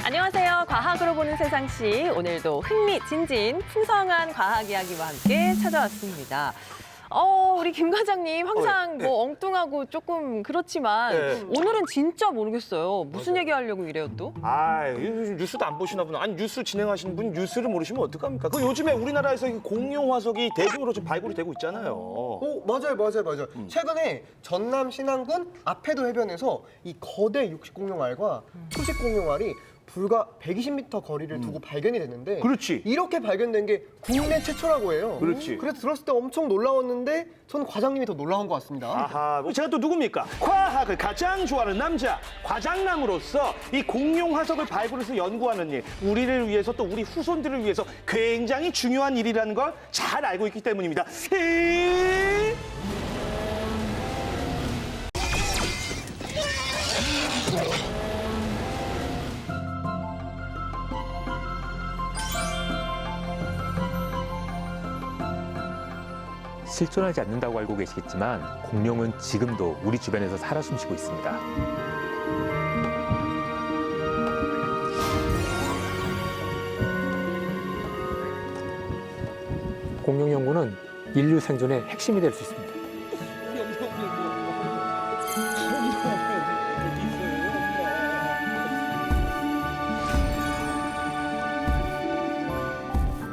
안녕하세요. 과학으로 보는 세상시 오늘도 흥미진진 풍성한 과학 이야기와 함께 찾아왔습니다. 우리 김 과장님 항상 네. 뭐 엉뚱하고 조금 그렇지만 네. 오늘은 진짜 모르겠어요. 무슨 얘기하려고 이래요 또? 요즘 뉴스도 안 보시나 보나. 아니 뉴스 진행하시는 분 뉴스를 모르시면 어떡합니까? 그 요즘에 우리나라에서 이 공룡 화석이 대규모로 좀 발굴이 되고 있잖아요. 맞아요. 최근에 전남 신안군 아페도 해변에서 이 거대 육식공룡알과 초식공룡알이 불과 120m 거리를 두고 발견이 됐는데 그렇지. 이렇게 발견된 게 국내 최초라고 해요. 그렇지. 그래서 들었을 때 엄청 놀라웠는데 전 과장님이 더 놀라운 것 같습니다. 아하, 뭐 제가 또 누굽니까? 과학을 가장 좋아하는 남자, 과장남으로서 이 공룡 화석을 발굴해서 연구하는 일, 우리를 위해서 또 우리 후손들을 위해서 굉장히 중요한 일이라는 걸 잘 알고 있기 때문입니다. 실존하지 않는다고 알고 계시겠지만 공룡은 지금도 우리 주변에서 살아 숨쉬고 있습니다. 공룡 연구는 인류 생존의 핵심이 될 수 있습니다.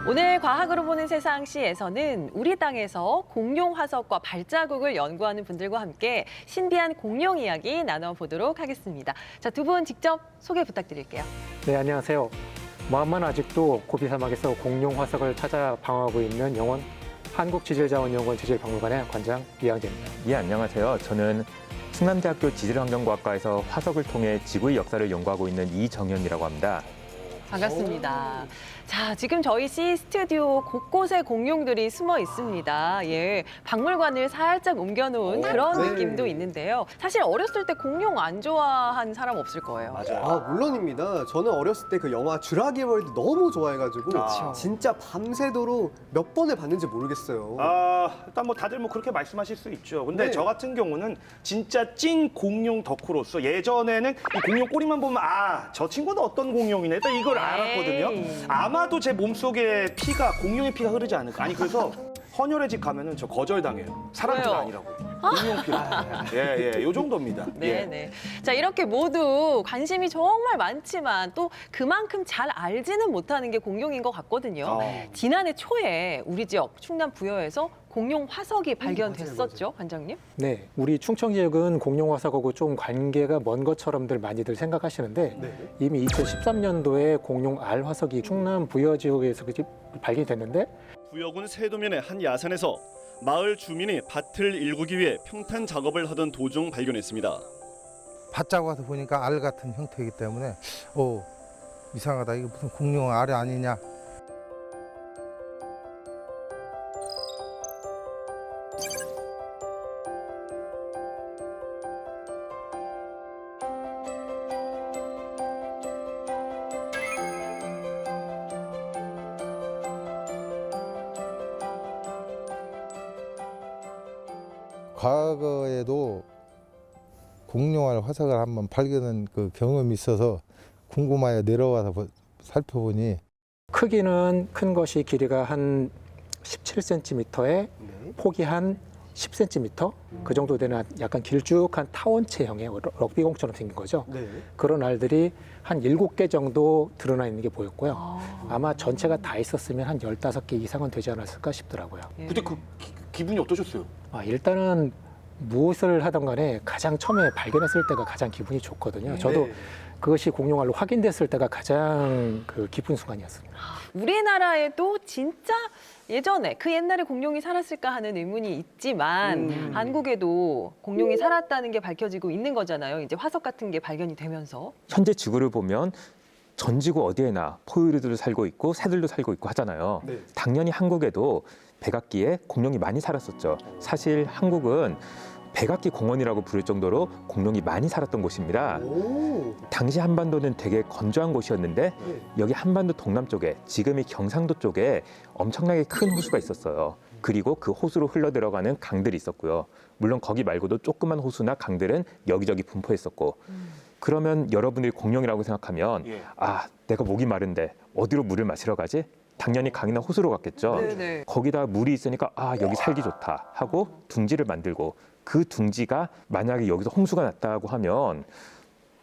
오늘 과학으로 보는 세상시에서는 우리 땅에서 공룡 화석과 발자국을 연구하는 분들과 함께 신비한 공룡 이야기 나눠보도록 하겠습니다. 자, 두 분 직접 소개 부탁드릴게요. 네, 안녕하세요. 먼만 아직도 고비 사막에서 공룡 화석을 찾아 방어하고 있는 영원 한국지질자원연구원 지질박물관의 관장 이양재입니다. 예, 안녕하세요. 저는 충남대학교 지질환경과학과에서 화석을 통해 지구의 역사를 연구하고 있는 이정현이라고 합니다. 반갑습니다. 자, 지금 저희 C 스튜디오 곳곳에 공룡들이 숨어 있습니다. 예, 박물관을 살짝 옮겨놓은 그런 네. 느낌도 있는데요. 사실 어렸을 때 공룡 안 좋아한 사람 없을 거예요. 맞아요. 물론입니다. 저는 어렸을 때 그 영화 주라기 월드 너무 좋아해가지고 그렇죠. 진짜 밤새도록 몇 번을 봤는지 모르겠어요. 일단 뭐 다들 뭐 그렇게 말씀하실 수 있죠. 근데 네. 저 같은 경우는 진짜 찐 공룡 덕후로서 예전에는 이 공룡 꼬리만 보면 저 친구는 어떤 공룡이네 딱 이걸 알았거든요. 에이. 아마도 제 몸속에 공룡의 피가 흐르지 않을까. 아니 그래서 헌혈의 집 가면은 저 거절당해요. 사람 피가 왜요? 아니라고. 공룡 피라. 예, 요 정도입니다. 네, 네. 자, 이렇게 모두 관심이 정말 많지만 또 그만큼 잘 알지는 못하는 게 공룡인 것 같거든요. 지난해 초에 우리 지역 충남 부여에서 공룡 화석이 발견됐었죠, 관장님? 네, 우리 충청 지역은 공룡 화석하고 좀 관계가 먼 것처럼들 많이들 생각하시는데 이미 2013년도에 공룡 알 화석이 충남 부여 지역에서 발견이 됐는데 부여군 세도면의 한 야산에서 마을 주민이 밭을 일구기 위해 평탄 작업을 하던 도중 발견했습니다. 바짝 와서 보니까 알 같은 형태이기 때문에 이상하다. 이게 무슨 공룡 알이 아니냐. 과거에도 공룡알 화석을 한번 발견한 그 경험이 있어서 궁금하여 내려와서 살펴보니 크기는 큰 것이 길이가 한 17cm에 폭이 한 10cm 그 정도 되는 약간 길쭉한 타원체형의 럭비공처럼 생긴 거죠. 네. 그런 알들이 한 7개 정도 드러나 있는 게 보였고요. 아마 전체가 다 있었으면 한 15개 이상은 되지 않았을까 싶더라고요. 그때 그 기분이 어떠셨어요? 일단은 무엇을 하던 간에 가장 처음에 발견했을 때가 가장 기분이 좋거든요. 저도 그것이 공룡알로 확인됐을 때가 가장 기쁜 순간이었습니다. 우리나라에도 진짜 예전에 그 옛날에 공룡이 살았을까 하는 의문이 있지만 한국에도 공룡이 살았다는 게 밝혀지고 있는 거잖아요. 이제 화석 같은 게 발견이 되면서. 현재 지구를 보면 전 지구 어디에나 포유류들도 살고 있고 새들도 살고 있고 하잖아요. 당연히 한국에도 백악기에 공룡이 많이 살았었죠. 사실 한국은 백악기 공원이라고 부를 정도로 공룡이 많이 살았던 곳입니다. 당시 한반도는 되게 건조한 곳이었는데 여기 한반도 동남쪽에 지금의 경상도 쪽에 엄청나게 큰 호수가 있었어요. 그리고 그 호수로 흘러들어가는 강들이 있었고요. 물론 거기 말고도 조그만 호수나 강들은 여기저기 분포했었고 그러면 여러분들이 공룡이라고 생각하면 예. 아, 내가 목이 마른데 어디로 물을 마시러 가지? 당연히 강이나 호수로 갔겠죠. 네네. 거기다 물이 있으니까 아, 여기 살기 좋다 하고 둥지를 만들고 그 둥지가 만약에 여기서 홍수가 났다고 하면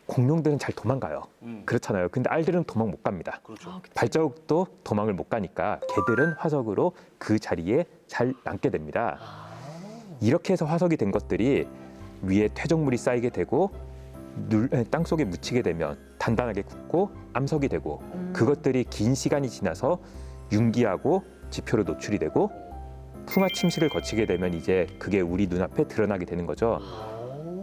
공룡들은 잘 도망가요. 그렇잖아요. 근데 알들은 도망 못 갑니다. 그렇죠. 아, 그치. 발자국도 도망을 못 가니까 개들은 화석으로 그 자리에 잘 남게 됩니다. 이렇게 해서 화석이 된 것들이 위에 퇴적물이 쌓이게 되고 땅속에 묻히게 되면 단단하게 굳고 암석이 되고 그것들이 긴 시간이 지나서 융기하고 지표로 노출이 되고 풍화 침식을 거치게 되면 이제 그게 우리 눈앞에 드러나게 되는 거죠.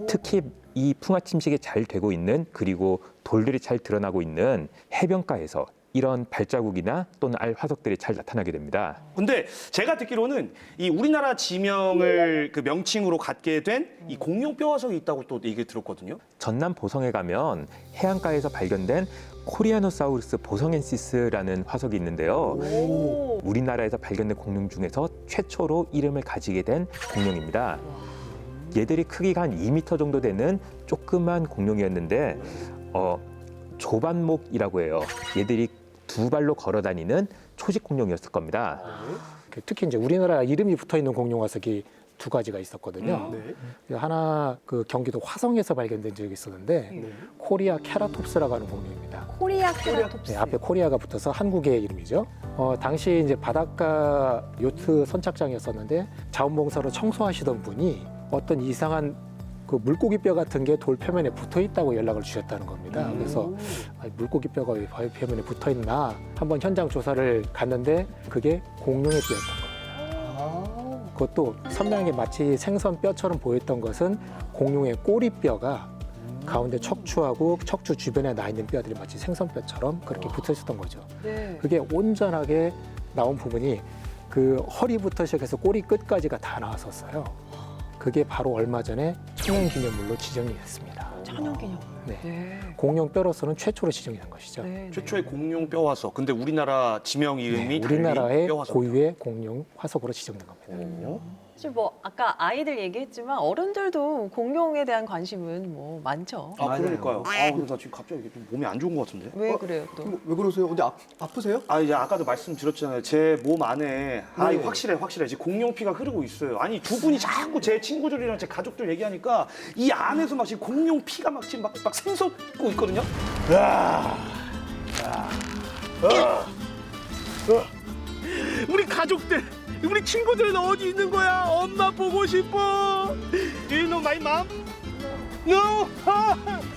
특히 이 풍화 침식이 잘 되고 있는 그리고 돌들이 잘 드러나고 있는 해변가에서 이런 발자국이나 또는 알 화석들이 잘 나타나게 됩니다. 근데 제가 듣기로는 이 우리나라 지명을 그 명칭으로 갖게 된 이 공룡 뼈 화석이 있다고 또 얘기 들었거든요. 전남 보성에 가면 해안가에서 발견된 코리아노사우루스 보성엔시스라는 화석이 있는데요. 오. 우리나라에서 발견된 공룡 중에서 최초로 이름을 가지게 된 공룡입니다. 얘들이 크기가 한 2m 정도 되는 조그만 공룡이었는데 조반목이라고 해요. 얘들이 두 발로 걸어 다니는 초식 공룡이었을 겁니다. 특히 이제 우리나라 이름이 붙어 있는 공룡 화석이 두 가지가 있었거든요. 하나 그 경기도 화성에서 발견된 적이 있었는데 코리아 케라톱스라고 하는 공룡입니다. 코리아 케라톱스. 네, 앞에 코리아가 붙어서 한국의 이름이죠. 당시 이제 바닷가 요트 선착장이었었는데 자원봉사로 청소하시던 분이 어떤 이상한 그 물고기 뼈 같은 게 돌 표면에 붙어 있다고 연락을 주셨다는 겁니다. 그래서 물고기 뼈가 왜 바위 표면에 붙어 있나 한번 현장 조사를 갔는데 그게 공룡의 뼈였던 겁니다. 그것도 선명하게 마치 생선 뼈처럼 보였던 것은 공룡의 꼬리뼈가 가운데 척추하고 척추 주변에 나 있는 뼈들이 마치 생선뼈처럼 그렇게 붙어 있었던 거죠. 네. 그게 온전하게 나온 부분이 그 허리부터 시작해서 꼬리 끝까지가 다 나왔었어요. 그게 바로 얼마 전에 천연기념물로 지정이 됐습니다. 천연기념물. 네. 네. 공룡 뼈로서는 최초로 지정이 된 것이죠. 네. 최초의 공룡 뼈 화석. 근데 우리나라 지명 이름이 달리 우리나라의 뼈 화석. 고유의 공룡 화석으로 지정된 겁니다. 사실 뭐 아까 아이들 얘기했지만 어른들도 공룡에 대한 관심은 뭐 많죠. 아, 그러니까요. 근데 나 지금 갑자기 좀 몸이 안 좋은 것 같은데. 왜 그래요 또? 왜 그러세요? 근데 아프세요? 이제 아까도 말씀드렸잖아요. 제 몸 안에 이거 확실해. 지금 공룡 피가 흐르고 있어요. 아니 두 분이 자꾸 제 친구들이랑 제 가족들 얘기하니까 이 안에서 막 지금 공룡 피가 막 지금 막 샘솟고 있거든요. 우리 가족들, 우리 친구들은 어디 있는 거야? 엄마 보고 싶어. You know my mom? No,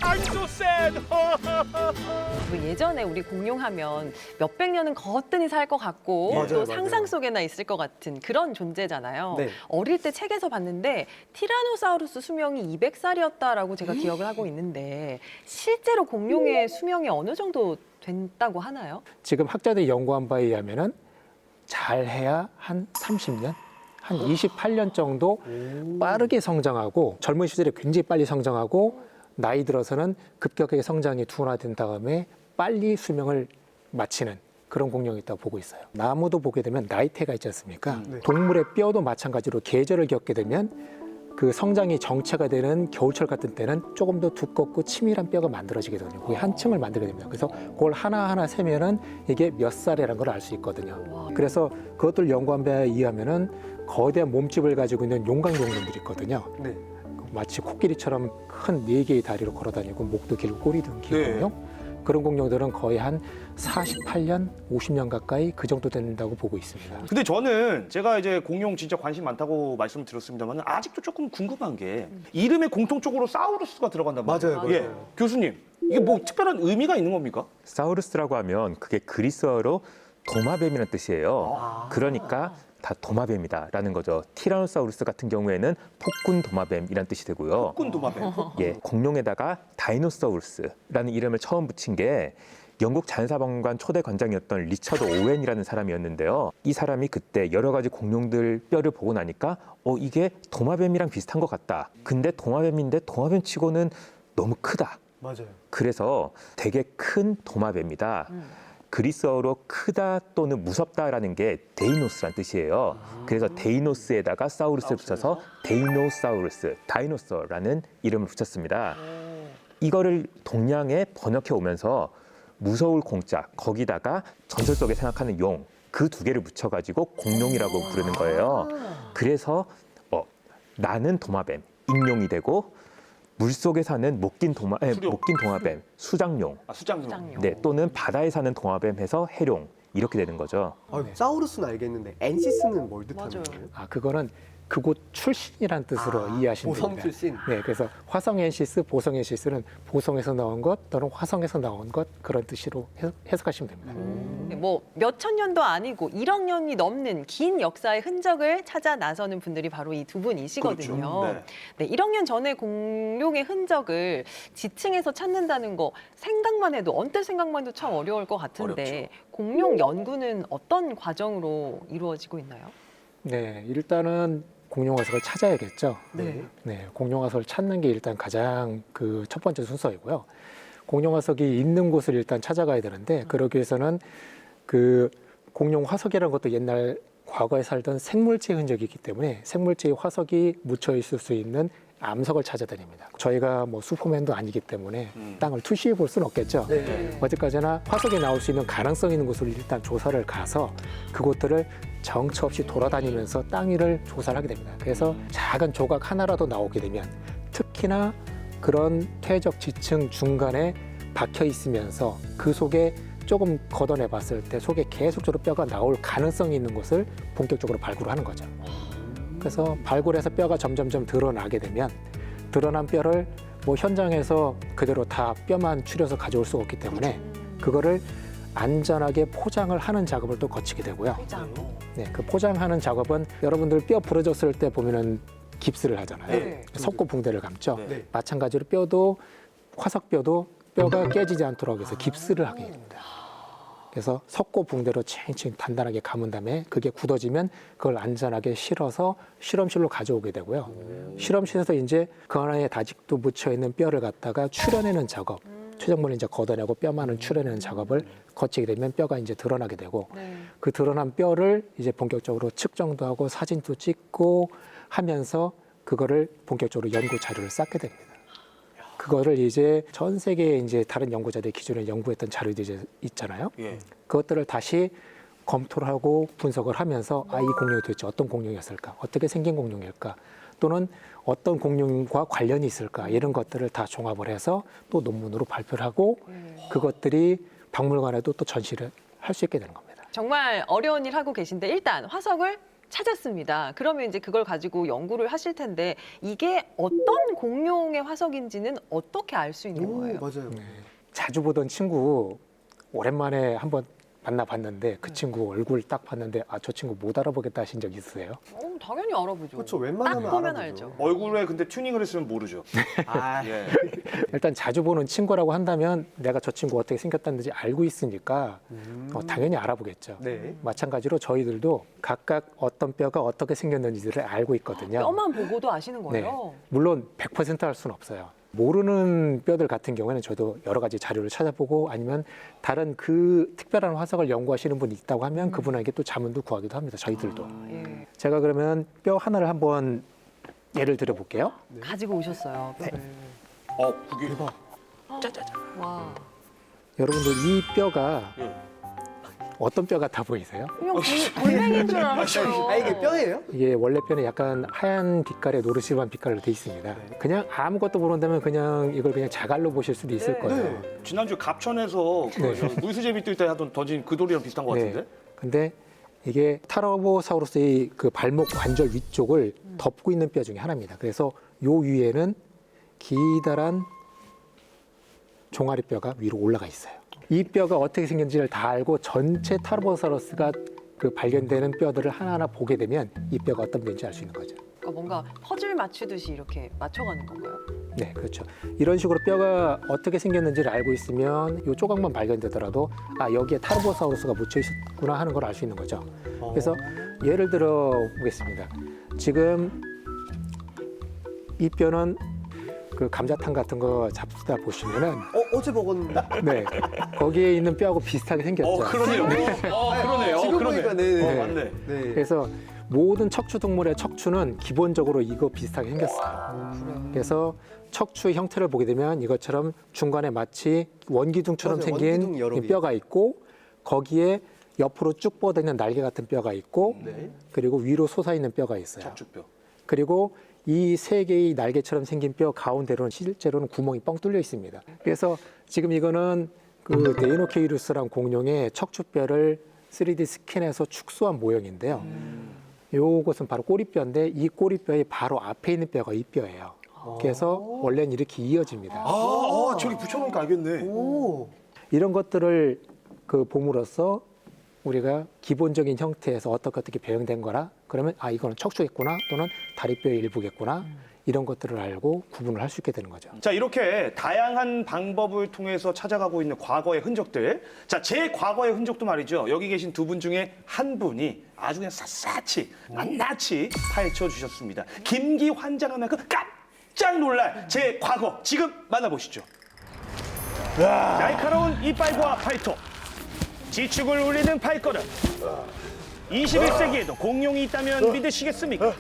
I'm so sad. 뭐 예전에 우리 공룡하면 몇백 년은 거뜬히 살 것 같고 맞아요, 또 맞아요. 상상 속에나 있을 것 같은 그런 존재잖아요. 네. 어릴 때 책에서 봤는데 티라노사우루스 수명이 200살이었다라고 제가 기억을 하고 있는데 실제로 공룡의 수명이 어느 정도 된다고 하나요? 지금 학자들이 연구한 바에 의하면은 잘해야 한 30년, 한 28년 정도 빠르게 성장하고 젊은 시절에 굉장히 빨리 성장하고 나이 들어서는 급격하게 성장이 둔화된 다음에 빨리 수명을 마치는 그런 공룡이 있다고 보고 있어요. 나무도 보게 되면 나이테가 있지 않습니까? 동물의 뼈도 마찬가지로 계절을 겪게 되면 그 성장이 정체가 되는 겨울철 같은 때는 조금 더 두껍고 치밀한 뼈가 만들어지게 되거든요. 그게 한 층을 만들게 됩니다. 그래서 그걸 하나하나 세면은 이게 몇 살이라는 걸 알 수 있거든요. 그래서 그것들 연구한 바에 의하면은 거대한 몸집을 가지고 있는 용광공룡들이 있거든요. 네. 마치 코끼리처럼 큰 4개의 다리로 걸어 다니고 목도 길고 꼬리도 긴 네. 공룡. 그런 공룡들은 거의 한 48년, 50년 가까이 그 정도 된다고 보고 있습니다. 근데 저는 제가 이제 공룡 진짜 관심 많다고 말씀을 드렸습니다만 아직도 조금 궁금한 게 이름에 공통적으로 사우루스가 들어간단 말이에요. 맞아요. 예. 교수님, 이게 뭐 특별한 의미가 있는 겁니까? 사우루스라고 하면 그게 그리스어로 도마뱀이라는 뜻이에요. 그러니까 다 도마뱀이다라는 거죠. 티라노사우루스 같은 경우에는 폭군 도마뱀이라는 뜻이 되고요. 폭군 도마뱀. 예, 공룡에다가 다이노사우루스라는 이름을 처음 붙인 게 영국 자연사박물관 초대 관장이었던 리처드 오웬이라는 사람이었는데요. 이 사람이 그때 여러 가지 공룡들 뼈를 보고 나니까 이게 도마뱀이랑 비슷한 것 같다. 근데 도마뱀인데 도마뱀치고는 너무 크다. 맞아요. 그래서 되게 큰 도마뱀이다. 그리스어로 크다 또는 무섭다라는 게 데이노스란 뜻이에요. 그래서 데이노스에다가 사우루스를 붙여서 데이노사우루스, 다이노서라는 이름을 붙였습니다. 이거를 동양에 번역해 오면서 무서울 공자 거기다가 전설 속에 생각하는 용 그 두 개를 붙여가지고 공룡이라고 부르는 거예요. 그래서 나는 도마뱀 인룡이 되고 물 속에 사는 목긴 동화뱀 수장용, 수장용. 네 또는 바다에 사는 동화뱀 해서 해룡 이렇게 되는 거죠. 사우루스는 알겠는데 엔시스는 뭘 뜻하는 맞아요. 거예요? 그거는 그곳 출신이란 뜻으로 이해하시면 보성 됩니다. 출신. 네, 그래서 화성 엔시스, 보성 엔시스는 보성에서 나온 것 또는 화성에서 나온 것 그런 뜻으로 해석하시면 됩니다. 뭐 몇천 년도 아니고 1억 년이 넘는 긴 역사의 흔적을 찾아 나서는 분들이 바로 이 두 분이시거든요. 그렇죠. 네, 1억 년 전의 공룡의 흔적을 지층에서 찾는다는 거 생각만 해도 언뜻 생각만 해도 참 어려울 것 같은데 공룡 연구는 어떤 과정으로 이루어지고 있나요? 네, 일단은 공룡 화석을 찾아야겠죠. 네. 네, 공룡 화석을 찾는 게 일단 가장 그 첫 번째 순서이고요. 공룡 화석이 있는 곳을 일단 찾아가야 되는데 그러기 위해서는 그 공룡 화석이라는 것도 옛날 과거에 살던 생물체의 흔적이 있기 때문에 생물체의 화석이 묻혀 있을 수 있는 암석을 찾아다닙니다. 저희가 뭐 슈퍼맨도 아니기 때문에 땅을 투시해 볼 수는 없겠죠. 어디까지나 화석이 나올 수 있는 가능성 있는 곳을 일단 조사를 가서 그곳들을 정처 없이 돌아다니면서 땅 위를 조사를 하게 됩니다. 그래서 작은 조각 하나라도 나오게 되면 특히나 그런 퇴적 지층 중간에 박혀 있으면서 그 속에 조금 걷어내 봤을 때 속에 계속적으로 뼈가 나올 가능성이 있는 곳을 본격적으로 발굴을 하는 거죠. 그래서 발굴해서 뼈가 점점점 드러나게 되면 드러난 뼈를 뭐 현장에서 그대로 다 뼈만 추려서 가져올 수가 없기 때문에 그거를 안전하게 포장을 하는 작업을 또 거치게 되고요. 네, 그 포장하는 작업은 여러분들 뼈 부러졌을 때 보면은 깁스를 하잖아요. 네. 석고 붕대를 감죠. 네. 마찬가지로 뼈도 화석뼈도 뼈가 깨지지 않도록 해서 깁스를 하게 됩니다. 그래서 석고 붕대로 칭칭 단단하게 감은 다음에 그게 굳어지면 그걸 안전하게 실어서 실험실로 가져오게 되고요. 실험실에서 이제 그 안에 아직도 묻혀 있는 뼈를 갖다가 추려내는 작업, 최종본을 이제 걷어내고 뼈만을 추려내는 작업을 거치게 되면 뼈가 이제 드러나게 되고 그 드러난 뼈를 이제 본격적으로 측정도 하고 사진도 찍고 하면서 그거를 본격적으로 연구 자료를 쌓게 됩니다. 그거를 이제 전 세계에 이제 다른 연구자들 기존에 연구했던 자료들이 이제 있잖아요. 그것들을 다시 검토를 하고 분석을 하면서 이 공룡이 도대체 어떤 공룡이었을까? 어떻게 생긴 공룡일까? 또는 어떤 공룡과 관련이 있을까? 이런 것들을 다 종합을 해서 또 논문으로 발표를 하고 그것들이 박물관에도 또 전시를 할 수 있게 되는 겁니다. 정말 어려운 일 하고 계신데 일단 화석을 찾았습니다. 그러면 이제 그걸 가지고 연구를 하실 텐데 이게 어떤 공룡의 화석인지는 어떻게 알 수 있는 거예요? 맞아요. 자주 보던 친구 오랜만에 한번 만나봤는데 그 친구 얼굴 딱 봤는데 저 친구 못 알아보겠다 하신 적 있으세요? 당연히 알아보죠. 그렇죠. 딱 웬만하면 보면 알아보죠. 알죠. 얼굴에 근데 튜닝을 했으면 모르죠. 예. 일단 자주 보는 친구라고 한다면 내가 저 친구 어떻게 생겼다는 지 알고 있으니까 당연히 알아보겠죠. 네. 마찬가지로 저희들도 각각 어떤 뼈가 어떻게 생겼는지를 알고 있거든요. 뼈만 보고도 아시는 거예요? 물론 100% 할 수는 없어요. 모르는 뼈들 같은 경우에는 저도 여러 가지 자료를 찾아보고 아니면 다른 그 특별한 화석을 연구하시는 분이 있다고 하면 그분에게 또 자문도 구하기도 합니다. 저희들도. 예. 제가 그러면 뼈 하나를 한번 예를 들어 볼게요. 가지고 오셨어요. 뼈를. 그게 와. 여러분들 이 뼈가 예. 어떤 뼈 같아 보이세요? 그냥 돌멩이인 줄 알았어요. 이게 뼈예요? 이게 원래 뼈는 약간 하얀 빛깔의 노르시반 빛깔로 돼 있습니다. 그냥 아무것도 모른다면 그냥 이걸 그냥 자갈로 보실 수도 있을 거예요. 지난주 갑천에서 그 물수제비 뜰 때 하던 던진 그 돌이랑 비슷한 것 같은데? 근데 이게 타라보사우루스의 그 발목 관절 위쪽을 덮고 있는 뼈 중에 하나입니다. 그래서 요 위에는 기다란 종아리 뼈가 위로 올라가 있어요. 이 뼈가 어떻게 생겼는지를 다 알고 전체 타라보사우루스가 그 발견되는 뼈들을 하나하나 보게 되면 이 뼈가 어떤 뼈인지 알 수 있는 거죠. 그러니까 뭔가 퍼즐 맞추듯이 이렇게 맞춰가는 건가요? 네, 그렇죠. 이런 식으로 뼈가 어떻게 생겼는지를 알고 있으면 이 조각만 발견되더라도 여기에 타르보사우루스가 묻혀 있구나 하는 걸 알 수 있는 거죠. 그래서 예를 들어 보겠습니다. 지금 이 뼈는 그 감자탕 같은 거 잡수다 보시면은 어제 먹었는데. 네, 거기에 있는 뼈하고 비슷하게 생겼죠. 그러네요. 그러네요. 지금 그러네. 보니까 네. 맞네. 네. 그래서 모든 척추 동물의 척추는 기본적으로 이거 비슷하게 생겼어요. 그래서 척추 형태를 보게 되면 이것처럼 중간에 마치 원기둥처럼 맞아요. 생긴 원기둥 여러 개. 뼈가 있고 거기에 옆으로 쭉 뻗어 있는 날개 같은 뼈가 있고 그리고 위로 솟아 있는 뼈가 있어요. 척추뼈. 그리고 이 세 개의 날개처럼 생긴 뼈 가운데로는 실제로는 구멍이 뻥 뚫려 있습니다. 그래서 지금 이거는 그 데이노케이루스란 공룡의 척추뼈를 3D 스캔해서 축소한 모형인데요. 요것은 바로 꼬리뼈인데 이 꼬리뼈의 바로 앞에 있는 뼈가 이 뼈예요. 그래서 원래는 이렇게 이어집니다. 저기 붙여놓으니까 알겠네. 이런 것들을 그 봄으로써 우리가 기본적인 형태에서 어떻게 배형된 거라 그러면 아 이거는 척추겠구나 또는 다리뼈의 일부겠구나 이런 것들을 알고 구분을 할 수 있게 되는 거죠. 자, 이렇게 다양한 방법을 통해서 찾아가고 있는 과거의 흔적들. 자, 제 과거의 흔적도 말이죠. 여기 계신 두 분 중에 한 분이 아주 그냥 샅샅이, 낱낱이 파헤쳐 주셨습니다. 김기 환장하면 그 깜짝 놀랄 제 과거 지금 만나보시죠. 날카로운 이빨과 발톱, 지축을 울리는 발걸음. 21세기에도 공룡이 있다면 믿으시겠습니까?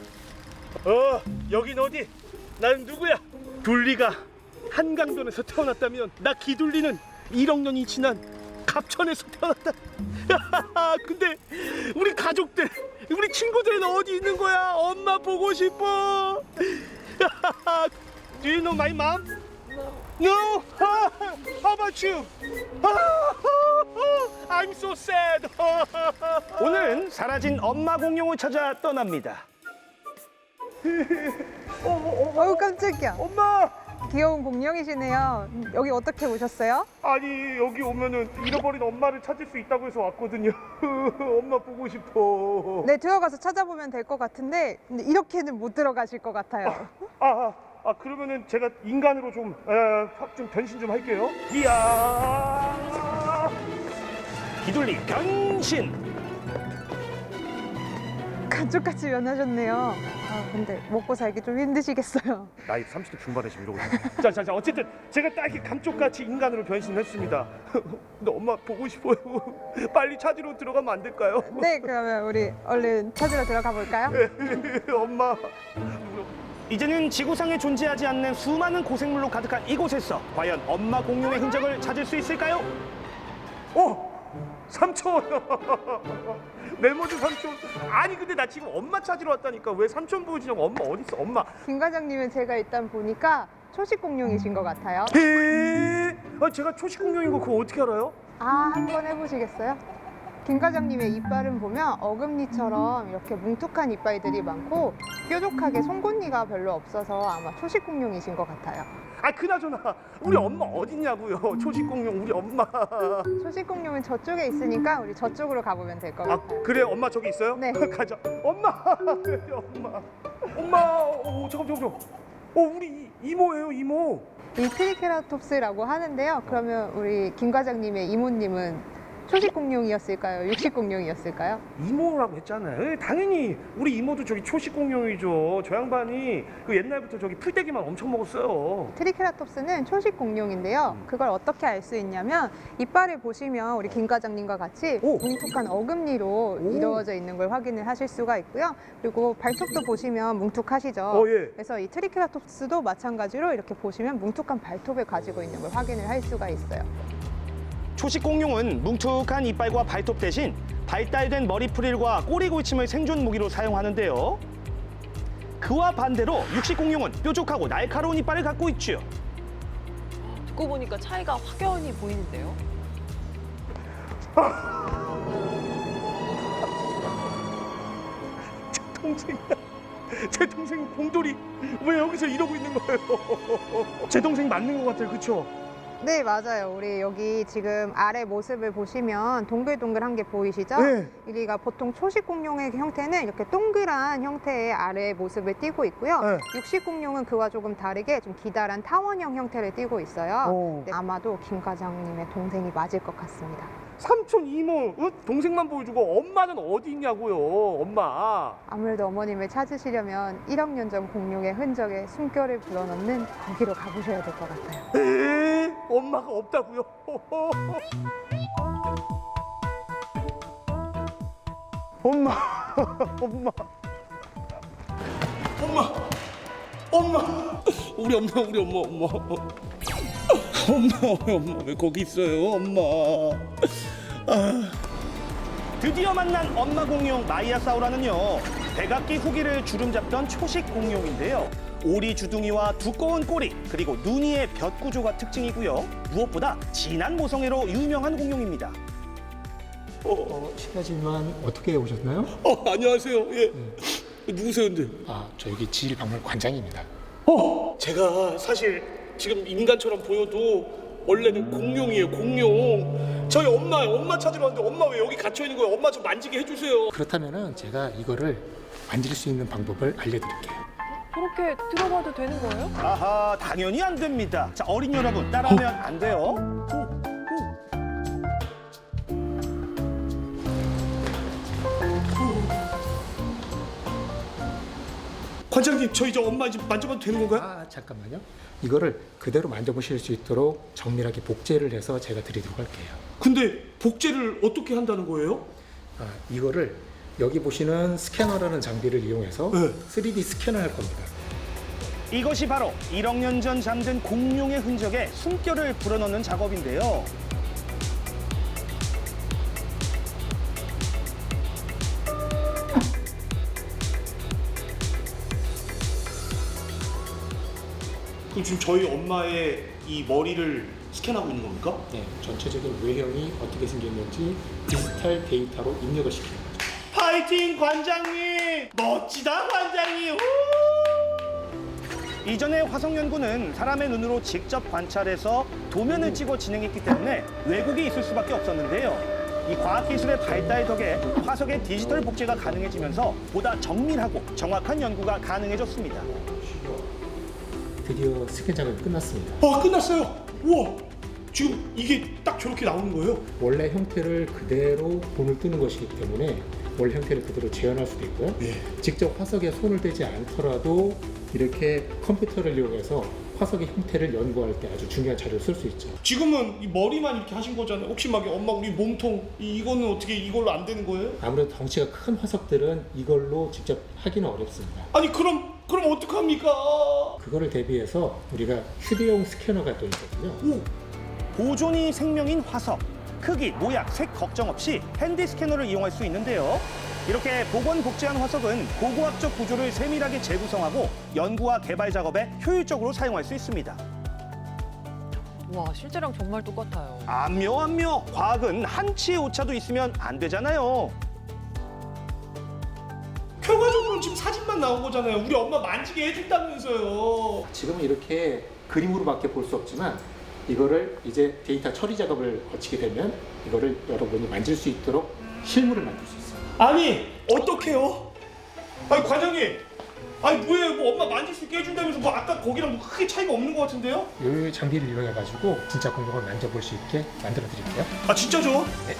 여긴 어디? 난 누구야? 둘리가 한강변에서 태어났다면 나 기둘리는 1억 년이 지난 갑천에서 태어났다. 근데 우리 가족들, 우리 친구들은 어디 있는 거야? 엄마 보고 싶어. Do you know my mom? No. How about you? I'm so sad. 오늘은 사라진 엄마 공룡을 찾아 떠납니다. 어우 깜짝이야. 엄마! 귀여운 공룡이시네요. 여기 어떻게 오셨어요? 아니 여기 오면은 잃어버린 엄마를 찾을 수 있다고 해서 왔거든요. 엄마 보고 싶어. 네, 들어가서 찾아보면 될 것 같은데 근데 이렇게는 못 들어가실 것 같아요. 그러면은 제가 인간으로 좀 변신 좀 할게요. 이야. 기둘리 변신. 가족같이 변하셨네요. 근데 먹고 살기 좀 힘드시겠어요. 나이 30대 중반에 지금 이러고 있어요. 자, 어쨌든 제가 딱 이렇게 감쪽같이 인간으로 변신했습니다. 근데 엄마 보고 싶어요. 빨리 찾으러 들어가면 안 될까요? 네, 그러면 우리 얼른 찾으러 들어가 볼까요? 엄마. 이제는 지구상에 존재하지 않는 수많은 고생물로 가득한 이곳에서 과연 엄마 공룡의 흔적을 찾을 수 있을까요? 삼촌! 메모드 삼촌. 아니 근데 나 지금 엄마 찾으러 왔다니까 왜 삼촌 보여주냐고. 엄마 어디 있어? 엄마. 김 과장님은 제가 일단 보니까 초식 공룡이신 것 같아요. 제가 초식 공룡인 거 그거 어떻게 알아요? 한번 해보시겠어요? 김 과장님의 이빨은 보면 어금니처럼 이렇게 뭉툭한 이빨들이 많고 뾰족하게 송곳니가 별로 없어서 아마 초식 공룡이신 것 같아요. 그나저나 우리 엄마 어딨냐고요. 초식 공룡 우리 엄마. 초식 공룡은 저쪽에 있으니까 우리 저쪽으로 가보면 될 것 같아요. 그래? 엄마 저기 있어요? 네. 가자. 엄마. 엄마. 잠깐. 우리 이모예요, 이모. 이 트리케라톱스라고 하는데요. 그러면 우리 김 과장님의 이모님은 초식 공룡이었을까요? 육식 공룡이었을까요? 이모라고 했잖아요. 당연히 우리 이모도 저기 초식 공룡이죠. 저 양반이 그 옛날부터 저기 풀떼기만 엄청 먹었어요. 트리케라톱스는 초식 공룡인데요. 그걸 어떻게 알 수 있냐면 이빨을 보시면 우리 김 과장님과 같이 뭉툭한 어금니로 이루어져 있는 걸 확인을 하실 수가 있고요. 그리고 발톱도 보시면 뭉툭하시죠. 예. 그래서 이 트리케라톱스도 마찬가지로 이렇게 보시면 뭉툭한 발톱을 가지고 있는 걸 확인을 할 수가 있어요. 초식 공룡은 뭉툭한 이빨과 발톱 대신 발달된 머리 프릴과 꼬리 골침을 생존 무기로 사용하는데요. 그와 반대로 육식 공룡은 뾰족하고 날카로운 이빨을 갖고 있죠. 듣고 보니까 차이가 확연히 보이는데요. 제 동생 곰돌이 왜 여기서 이러고 있는 거예요? 제 동생 맞는 것 같아요, 그렇죠? 네, 맞아요. 우리 여기 지금 아래 모습을 보시면 동글동글한 게 보이시죠? 네. 여기가 보통 초식 공룡의 형태는 이렇게 동그란 형태의 아래 모습을 띠고 있고요. 네. 육식 공룡은 그와 조금 다르게 좀 기다란 타원형 형태를 띠고 있어요. 네, 아마도 김 과장님의 동생이 맞을 것 같습니다. 삼촌, 이모, 동생만 보여주고 엄마는 어디 있냐고요, 엄마. 아무래도 어머님을 찾으시려면 1억 년 전 공룡의 흔적에 숨결을 불어넣는 거기로 가보셔야 될 것 같아요. 엄마가 없다고요? 엄마. 엄마, 우리 엄마. 엄마 왜 거기 있어요, 엄마? 드디어 만난 엄마 공룡 마이아사우라는요, 백악기 후기를 주름잡던 초식 공룡인데요. 오리 주둥이와 두꺼운 꼬리, 그리고 눈이의 볕 구조가 특징이고요. 무엇보다 진한 모성애로 유명한 공룡입니다. 실례지만 어떻게 오셨나요? 안녕하세요. 예. 누구세요, 근데? 저 여기 지일박물 관장입니다. 제가 사실 지금 인간처럼 보여도 원래는 공룡이에요, 공룡. 저희 엄마 찾으러 왔는데 엄마 왜 여기 갇혀 있는 거예요? 엄마 좀 만지게 해주세요. 그렇다면은 제가 이거를 만질 수 있는 방법을 알려드릴게요. 저렇게 들어가도 되는 거예요? 아하, 당연히 안 됩니다. 자, 어린 여러분 따라하면 안 돼요. 관장님, 저 이제 엄마 이제 만져봐도 되는 건가요? 잠깐만요. 이거를 그대로 만져보실 수 있도록 정밀하게 복제를 해서 제가 드리도록 할게요. 근데 복제를 어떻게 한다는 거예요? 이거를 여기 보시는 스캐너라는 장비를 이용해서 네. 3D 스캔을 할 겁니다. 이것이 바로 1억 년 전 잠든 공룡의 흔적에 숨결을 불어넣는 작업인데요. 그럼 지금 저희 엄마의 이 머리를 스캔하고 있는 겁니까? 네, 전체적인 외형이 어떻게 생겼는지 디지털 데이터로 입력을 시키는 거죠. 파이팅 관장님! 멋지다 관장님! 우! 이전에 화성 연구는 사람의 눈으로 직접 관찰해서 도면을 찍어 진행했기 때문에 왜곡이 있을 수밖에 없었는데요. 이 과학기술의 발달 덕에 화석의 디지털 복제가 가능해지면서 보다 정밀하고 정확한 연구가 가능해졌습니다. 드디어 스캔 작업이 끝났습니다. 끝났어요! 우와! 지금 이게 딱 저렇게 나오는 거예요? 원래 형태를 그대로 본을 뜨는 것이기 때문에 원래 형태를 그대로 재현할 수도 있고요. 직접 화석에 손을 대지 않더라도 이렇게 컴퓨터를 이용해서 화석의 형태를 연구할 때 아주 중요한 자료를 쓸 수 있죠. 지금은 이 머리만 이렇게 하신 거잖아요. 혹시 막 엄마 우리 몸통 이거는 어떻게 이걸로 안 되는 거예요? 아무래도 덩치가 큰 화석들은 이걸로 직접 하기는 어렵습니다. 아니 그럼 어떡합니까? 그거를 대비해서 우리가 휴대용 스캐너가 또 있거든요. 보존이 생명인 화석. 크기, 모양, 색 걱정 없이 핸디 스캐너를 이용할 수 있는데요. 이렇게 복원 복제한 화석은 고고학적 구조를 세밀하게 재구성하고 연구와 개발 작업에 효율적으로 사용할 수 있습니다. 와, 실제랑 정말 똑같아요. 안묘. 과학은 한치의 오차도 있으면 안 되잖아요. 결과적으로는 지금 사진만 나온 거잖아요. 우리 엄마 만지게 해준다면서요. 지금은 이렇게 그림으로밖에 볼 수 없지만 이거를 이제 데이터 처리 작업을 거치게 되면 이거를 여러분이 만질 수 있도록 실물을 만들 수 있어요. 아니 어떡해요? 아니 관장님, 아니 뭐예요? 뭐 엄마 만질 수 있게 해준다면서 뭐 아까 거기랑 뭐 크게 차이가 없는 것 같은데요? 이 장비를 이용해가지고 진짜 공룡을 만져볼 수 있게 만들어 드릴게요. 아 진짜죠? 네.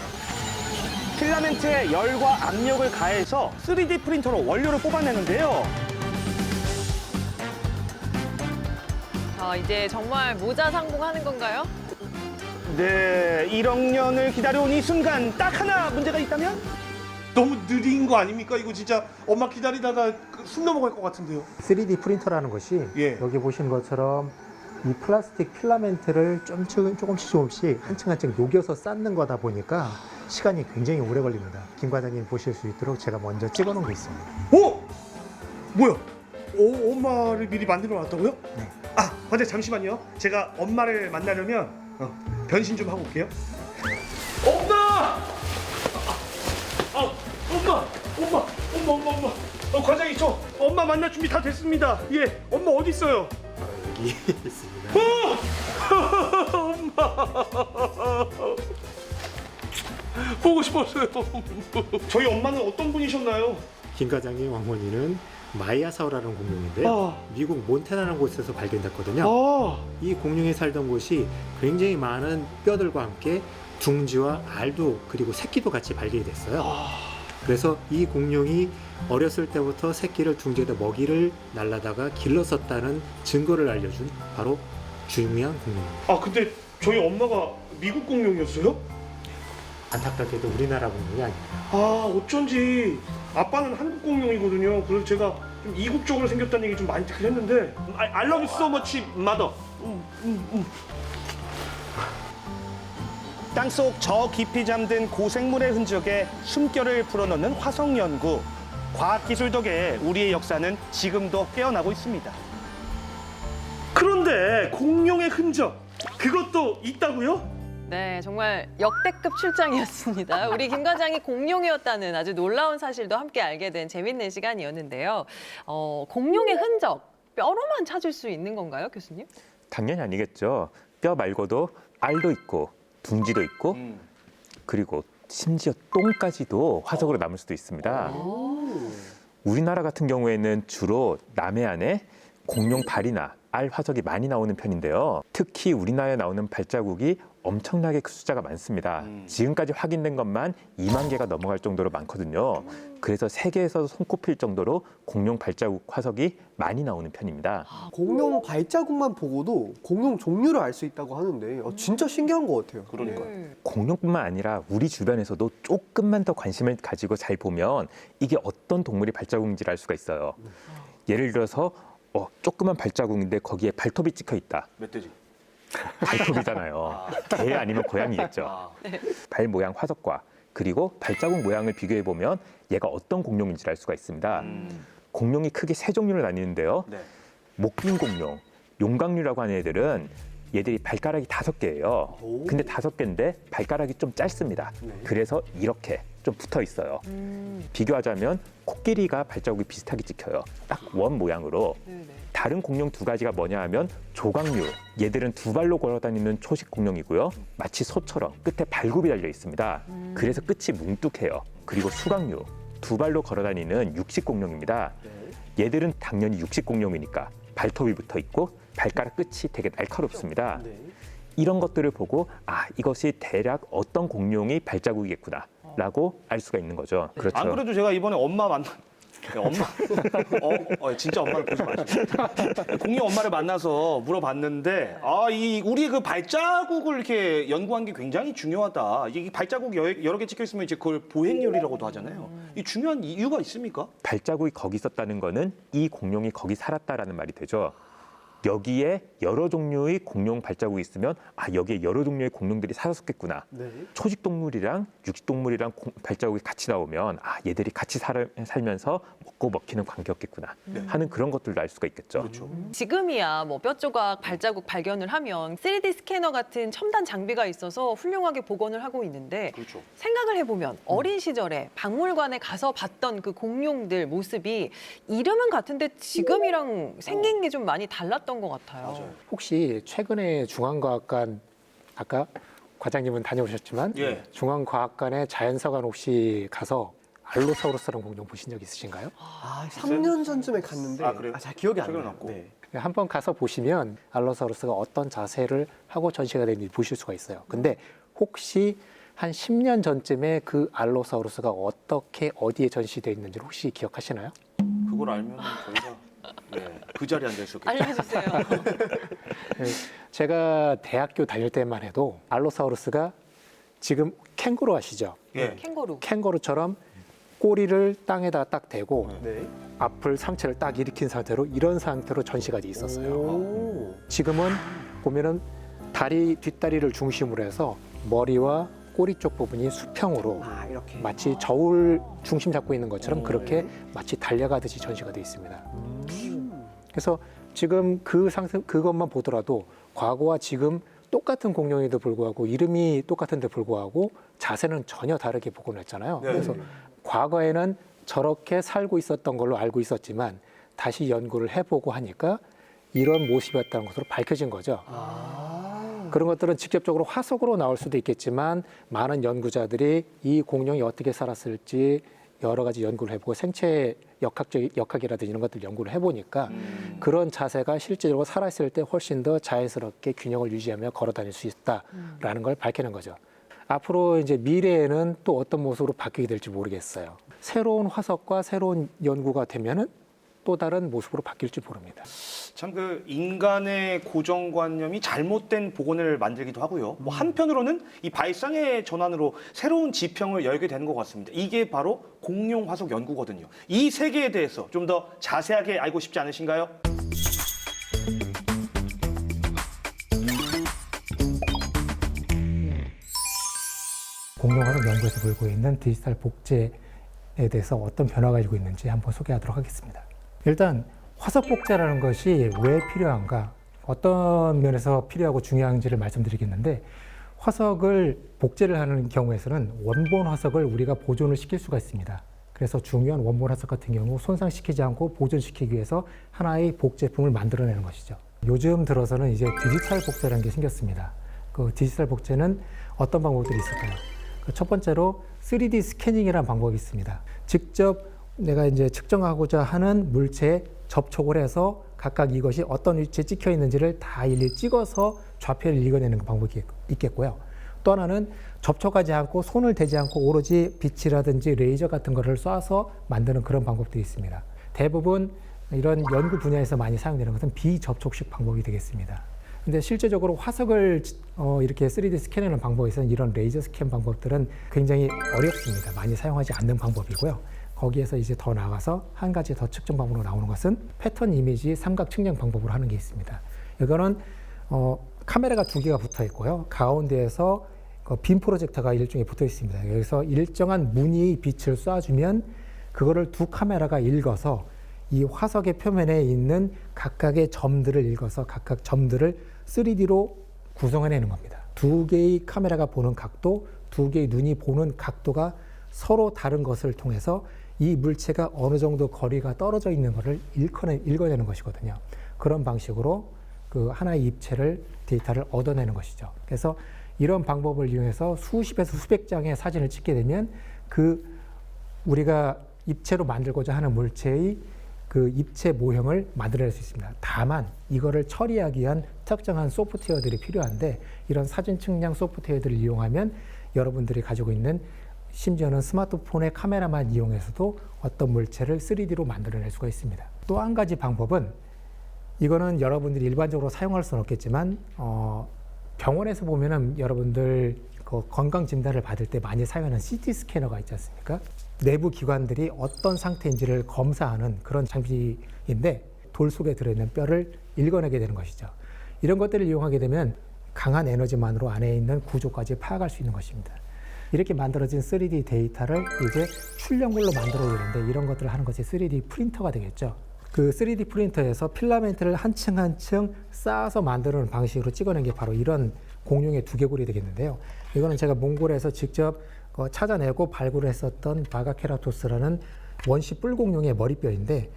필라멘트에 열과 압력을 가해서 3D 프린터로 원료를 뽑아내는데요. 자, 이제 정말 모자 상봉하는 건가요? 네, 1억 년을 기다려온 이 순간 딱 하나 문제가 있다면? 너무 느린 거 아닙니까? 이거 진짜 엄마 기다리다가 숨 넘어갈 것 같은데요. 3D 프린터라는 것이 예. 여기 보시는 것처럼 이 플라스틱 필라멘트를 조금씩 한층 녹여서 쌓는 거다 보니까 시간이 굉장히 오래 걸립니다. 김 과장님 보실 수 있도록 제가 먼저 찍어 놓은 게 있습니다. 오! 뭐야? 엄마를 미리 만들어 놨다고요? 네. 아, 과장님 잠시만요. 제가 엄마를 만나려면 변신 좀 하고 올게요. 엄마! 엄마. 과장님 저 엄마 만날 준비 다 됐습니다. 예, 엄마 어디 있어요? 여기 있습니다. 엄마. 보고 싶었어요. 저희 엄마는 어떤 분이셨나요? 김 과장님 어머니는 마이아사우라는 공룡인데요. 미국 몬태나라는 곳에서 발견됐거든요. 이 공룡이 살던 곳이 굉장히 많은 뼈들과 함께 둥지와 알도 그리고 새끼도 같이 발견이 됐어요. 그래서 이 공룡이 어렸을 때부터 새끼를 둥지에다 먹이를 날라다가 길렀었다는 증거를 알려준 바로 중요한 공룡입니다. 아 근데 저희 엄마가 미국 공룡이었어요? 안타깝게도 우리나라 공룡이 아닙니다. 아 어쩐지 아빠는 한국 공룡이거든요. 그래서 제가 좀 이국적으로 생겼다는 얘기 좀 많이 듣긴 했는데 I love you so much, mother. 땅속 저 깊이 잠든 고생물의 흔적에 숨결을 불어넣는 화석 연구. 과학기술 덕에 우리의 역사는 지금도 깨어나고 있습니다. 그런데 공룡의 흔적, 그것도 있다고요? 네, 정말 역대급 출장이었습니다. 우리 김 과장이 공룡이었다는 아주 놀라운 사실도 함께 알게 된 재밌는 시간이었는데요. 공룡의 흔적, 뼈로만 찾을 수 있는 건가요, 교수님? 당연히 아니겠죠. 뼈 말고도 알도 있고 둥지도 있고 그리고 심지어 똥까지도 화석으로 남을 수도 있습니다. 우리나라 같은 경우에는 주로 남해안에 공룡 발이나 알 화석이 많이 나오는 편인데요. 특히 우리나라에 나오는 발자국이 엄청나게 그 숫자가 많습니다. 지금까지 확인된 것만 2만 개가 넘어갈 정도로 많거든요. 그래서 세계에서 손꼽힐 정도로 공룡 발자국 화석이 많이 나오는 편입니다. 공룡 발자국만 보고도 공룡 종류를 알 수 있다고 하는데 진짜 신기한 것 같아요. 그러니까요. 공룡뿐만 아니라 우리 주변에서도 조금만 더 관심을 가지고 잘 보면 이게 어떤 동물이 발자국인지를 알 수가 있어요. 예를 들어서 조그만 발자국인데 거기에 발톱이 찍혀 있다. 멧돼지. 발톱이잖아요. 개 아니면 고양이겠죠. 발 모양 화석과 그리고 발자국 모양을 비교해 보면 얘가 어떤 공룡인지를 알 수가 있습니다. 공룡이 크게 세 종류로 나뉘는데요. 네. 목긴 공룡, 용광류라고 하는 애들은 얘들이 발가락이 5개예요. 근데 5개인데 발가락이 좀 짧습니다. 그래서 이렇게 좀 붙어 있어요. 비교하자면 코끼리가 발자국이 비슷하게 찍혀요. 딱 원 모양으로. 다른 공룡 두 가지가 뭐냐 하면 조각류. 얘들은 두 발로 걸어다니는 초식 공룡이고요. 마치 소처럼 끝에 발굽이 달려 있습니다. 그래서 끝이 뭉뚝해요. 그리고 수각류. 두 발로 걸어다니는 육식 공룡입니다. 얘들은 당연히 육식 공룡이니까 발톱이 붙어 있고 발가락 끝이 되게 날카롭습니다. 이런 것들을 보고 이것이 대략 어떤 공룡이 발자국이겠구나라고 알 수가 있는 거죠. 그렇죠. 안 그래도 제가 이번에 엄마 만나 진짜 엄마를 보지 마시고 공룡 엄마를 만나서 물어봤는데 우리 그 발자국을 이렇게 연구한 게 굉장히 중요하다. 이 발자국 여러 개 찍혀 있으면 이제 그걸 보행열이라고도 하잖아요. 이 중요한 이유가 있습니까? 발자국이 거기 있었다는 거는 이 공룡이 거기 살았다라는 말이 되죠. 여기에 여러 종류의 공룡 발자국이 있으면 여기에 여러 종류의 공룡들이 살았었겠구나. 초식 동물이랑 육식 동물이랑 발자국이 같이 나오면 얘들이 같이 살면서 먹고 먹히는 관계였겠구나 하는 그런 것들도 알 수가 있겠죠. 그렇죠. 지금이야 뭐 뼈 조각 발자국 발견을 하면 3D 스캐너 같은 첨단 장비가 있어서 훌륭하게 복원을 하고 있는데 그렇죠. 생각을 해보면 어린 시절에 박물관에 가서 봤던 그 공룡들 모습이 이름은 같은데 지금이랑 생긴 게 좀 많이 달랐던 것 같아요. 맞아요. 혹시 최근에 중앙과학관 아까 과장님은 다녀오셨지만 예. 중앙과학관의 자연서관 혹시 가서 알로사우루스라는 공룡 보신 적 있으신가요? 3년 전쯤에 갔는데 그래요? 잘 기억이 안 최근에 나요. 났고. 네. 한번 가서 보시면 알로사우루스가 어떤 자세를 하고 전시가 되는지 보실 수가 있어요. 근데 혹시 한 10년 전쯤에 그 알로사우루스가 어떻게 어디에 전시되어 있는지 혹시 기억하시나요? 그걸 알면 저희가 그 자리에 앉아 있었겠죠. 알려주세요. 제가 대학교 다닐 때만 해도 알로사우루스가 지금 캥거루 아시죠? 예. 캥거루. 캥거루처럼 꼬리를 땅에다 딱 대고 네. 앞을 상체를 딱 일으킨 상태로 이런 상태로 전시가 돼 있었어요. 오. 지금은 보면은 뒷다리를 중심으로 해서 머리와 꼬리 쪽 부분이 수평으로 이렇게. 마치 저울 중심 잡고 있는 것처럼 그렇게 마치 달려가듯이 전시가 돼 있습니다. 그래서 지금 그 상태 그것만 보더라도 과거와 지금 똑같은 공룡에도 불구하고 이름이 똑같은데 불구하고 자세는 전혀 다르게 복원했잖아요. 네. 그래서 과거에는 저렇게 살고 있었던 걸로 알고 있었지만 다시 연구를 해보고 하니까 이런 모습이었다는 것으로 밝혀진 거죠. 그런 것들은 직접적으로 화석으로 나올 수도 있겠지만 많은 연구자들이 이 공룡이 어떻게 살았을지 여러 가지 연구를 해보고 생체 역학이라든지 이런 것들 연구를 해보니까 그런 자세가 실제로 살아있을 때 훨씬 더 자연스럽게 균형을 유지하며 걸어 다닐 수 있다라는 걸 밝히는 거죠. 앞으로 이제 미래에는 또 어떤 모습으로 바뀌게 될지 모르겠어요. 새로운 화석과 새로운 연구가 되면은 또 다른 모습으로 바뀔지 모릅니다. 참 그 인간의 고정관념이 잘못된 복원을 만들기도 하고요. 뭐 한편으로는 이 발상의 전환으로 새로운 지평을 열게 되는 것 같습니다. 이게 바로 공룡 화석 연구거든요. 이 세계에 대해서 좀 더 자세하게 알고 싶지 않으신가요? 공룡 화석 연구에서 보이고 있는 디지털 복제에 대해서 어떤 변화가 일고 있는지 한번 소개하도록 하겠습니다. 일단 화석 복제라는 것이 왜 필요한가, 어떤 면에서 필요하고 중요한지를 말씀드리겠는데, 화석을 복제를 하는 경우에서는 원본 화석을 우리가 보존을 시킬 수가 있습니다. 그래서 중요한 원본 화석 같은 경우 손상시키지 않고 보존시키기 위해서 하나의 복제품을 만들어내는 것이죠. 요즘 들어서는 이제 디지털 복제라는 게 생겼습니다. 그 디지털 복제는 어떤 방법들이 있을까요? 첫 번째로 3D 스캐닝이라는 방법이 있습니다. 직접 내가 이제 측정하고자 하는 물체에 접촉을 해서 각각 이것이 어떤 위치에 찍혀 있는지를 다 일일이 찍어서 좌표를 읽어내는 방법이 있겠고요. 또 하나는 접촉하지 않고 손을 대지 않고 오로지 빛이라든지 레이저 같은 거를 쏴서 만드는 그런 방법들이 있습니다. 대부분 이런 연구 분야에서 많이 사용되는 것은 비접촉식 방법이 되겠습니다. 근데 실제적으로 화석을 이렇게 3D 스캔하는 방법에서는 이런 레이저 스캔 방법들은 굉장히 어렵습니다. 많이 사용하지 않는 방법이고요. 거기에서 이제 더 나아가서 한 가지 더 측정 방법으로 나오는 것은 패턴 이미지 삼각 측량 방법으로 하는 게 있습니다. 이거는 카메라가 2개가 붙어 있고요. 가운데에서 빔 프로젝터가 일종의 붙어 있습니다. 여기서 일정한 무늬의 빛을 쏴주면 그거를 2 카메라가 읽어서 이 화석의 표면에 있는 각각의 점들을 읽어서 각각 점들을 3D로 구성해내는 겁니다. 2개의 카메라가 보는 각도, 2개의 눈이 보는 각도가 서로 다른 것을 통해서 이 물체가 어느 정도 거리가 떨어져 있는 것을 읽어내는 것이거든요. 그런 방식으로 그 하나의 입체를, 데이터를 얻어내는 것이죠. 그래서 이런 방법을 이용해서 수십에서 수백 장의 사진을 찍게 되면 그 우리가 입체로 만들고자 하는 물체의 그 입체 모형을 만들어낼 수 있습니다. 다만 이거를 처리하기 위한 특정한 소프트웨어들이 필요한데, 이런 사진 측량 소프트웨어들을 이용하면 여러분들이 가지고 있는, 심지어는 스마트폰의 카메라만 이용해서도 어떤 물체를 3D로 만들어낼 수가 있습니다. 또 한 가지 방법은, 이거는 여러분들이 일반적으로 사용할 수는 없겠지만 병원에서 보면은 여러분들 그 건강 진단을 받을 때 많이 사용하는 CT 스캐너가 있지 않습니까? 내부 기관들이 어떤 상태인지를 검사하는 그런 장비인데, 돌 속에 들어있는 뼈를 읽어내게 되는 것이죠. 이런 것들을 이용하게 되면 강한 에너지만으로 안에 있는 구조까지 파악할 수 있는 것입니다. 이렇게 만들어진 3D 데이터를 이제 출력물로 만들어야 되는데, 이런 것들을 하는 것이 3D 프린터가 되겠죠. 그 3D 프린터에서 필라멘트를 한 층 한 층 쌓아서 만드는 방식으로 찍어낸 게 바로 이런 공룡의 두개골이 되겠는데요. 이거는 제가 몽골에서 직접 찾아내고 발굴을 했었던 바가케라토스라는 원시 뿔공룡의 머리뼈인데,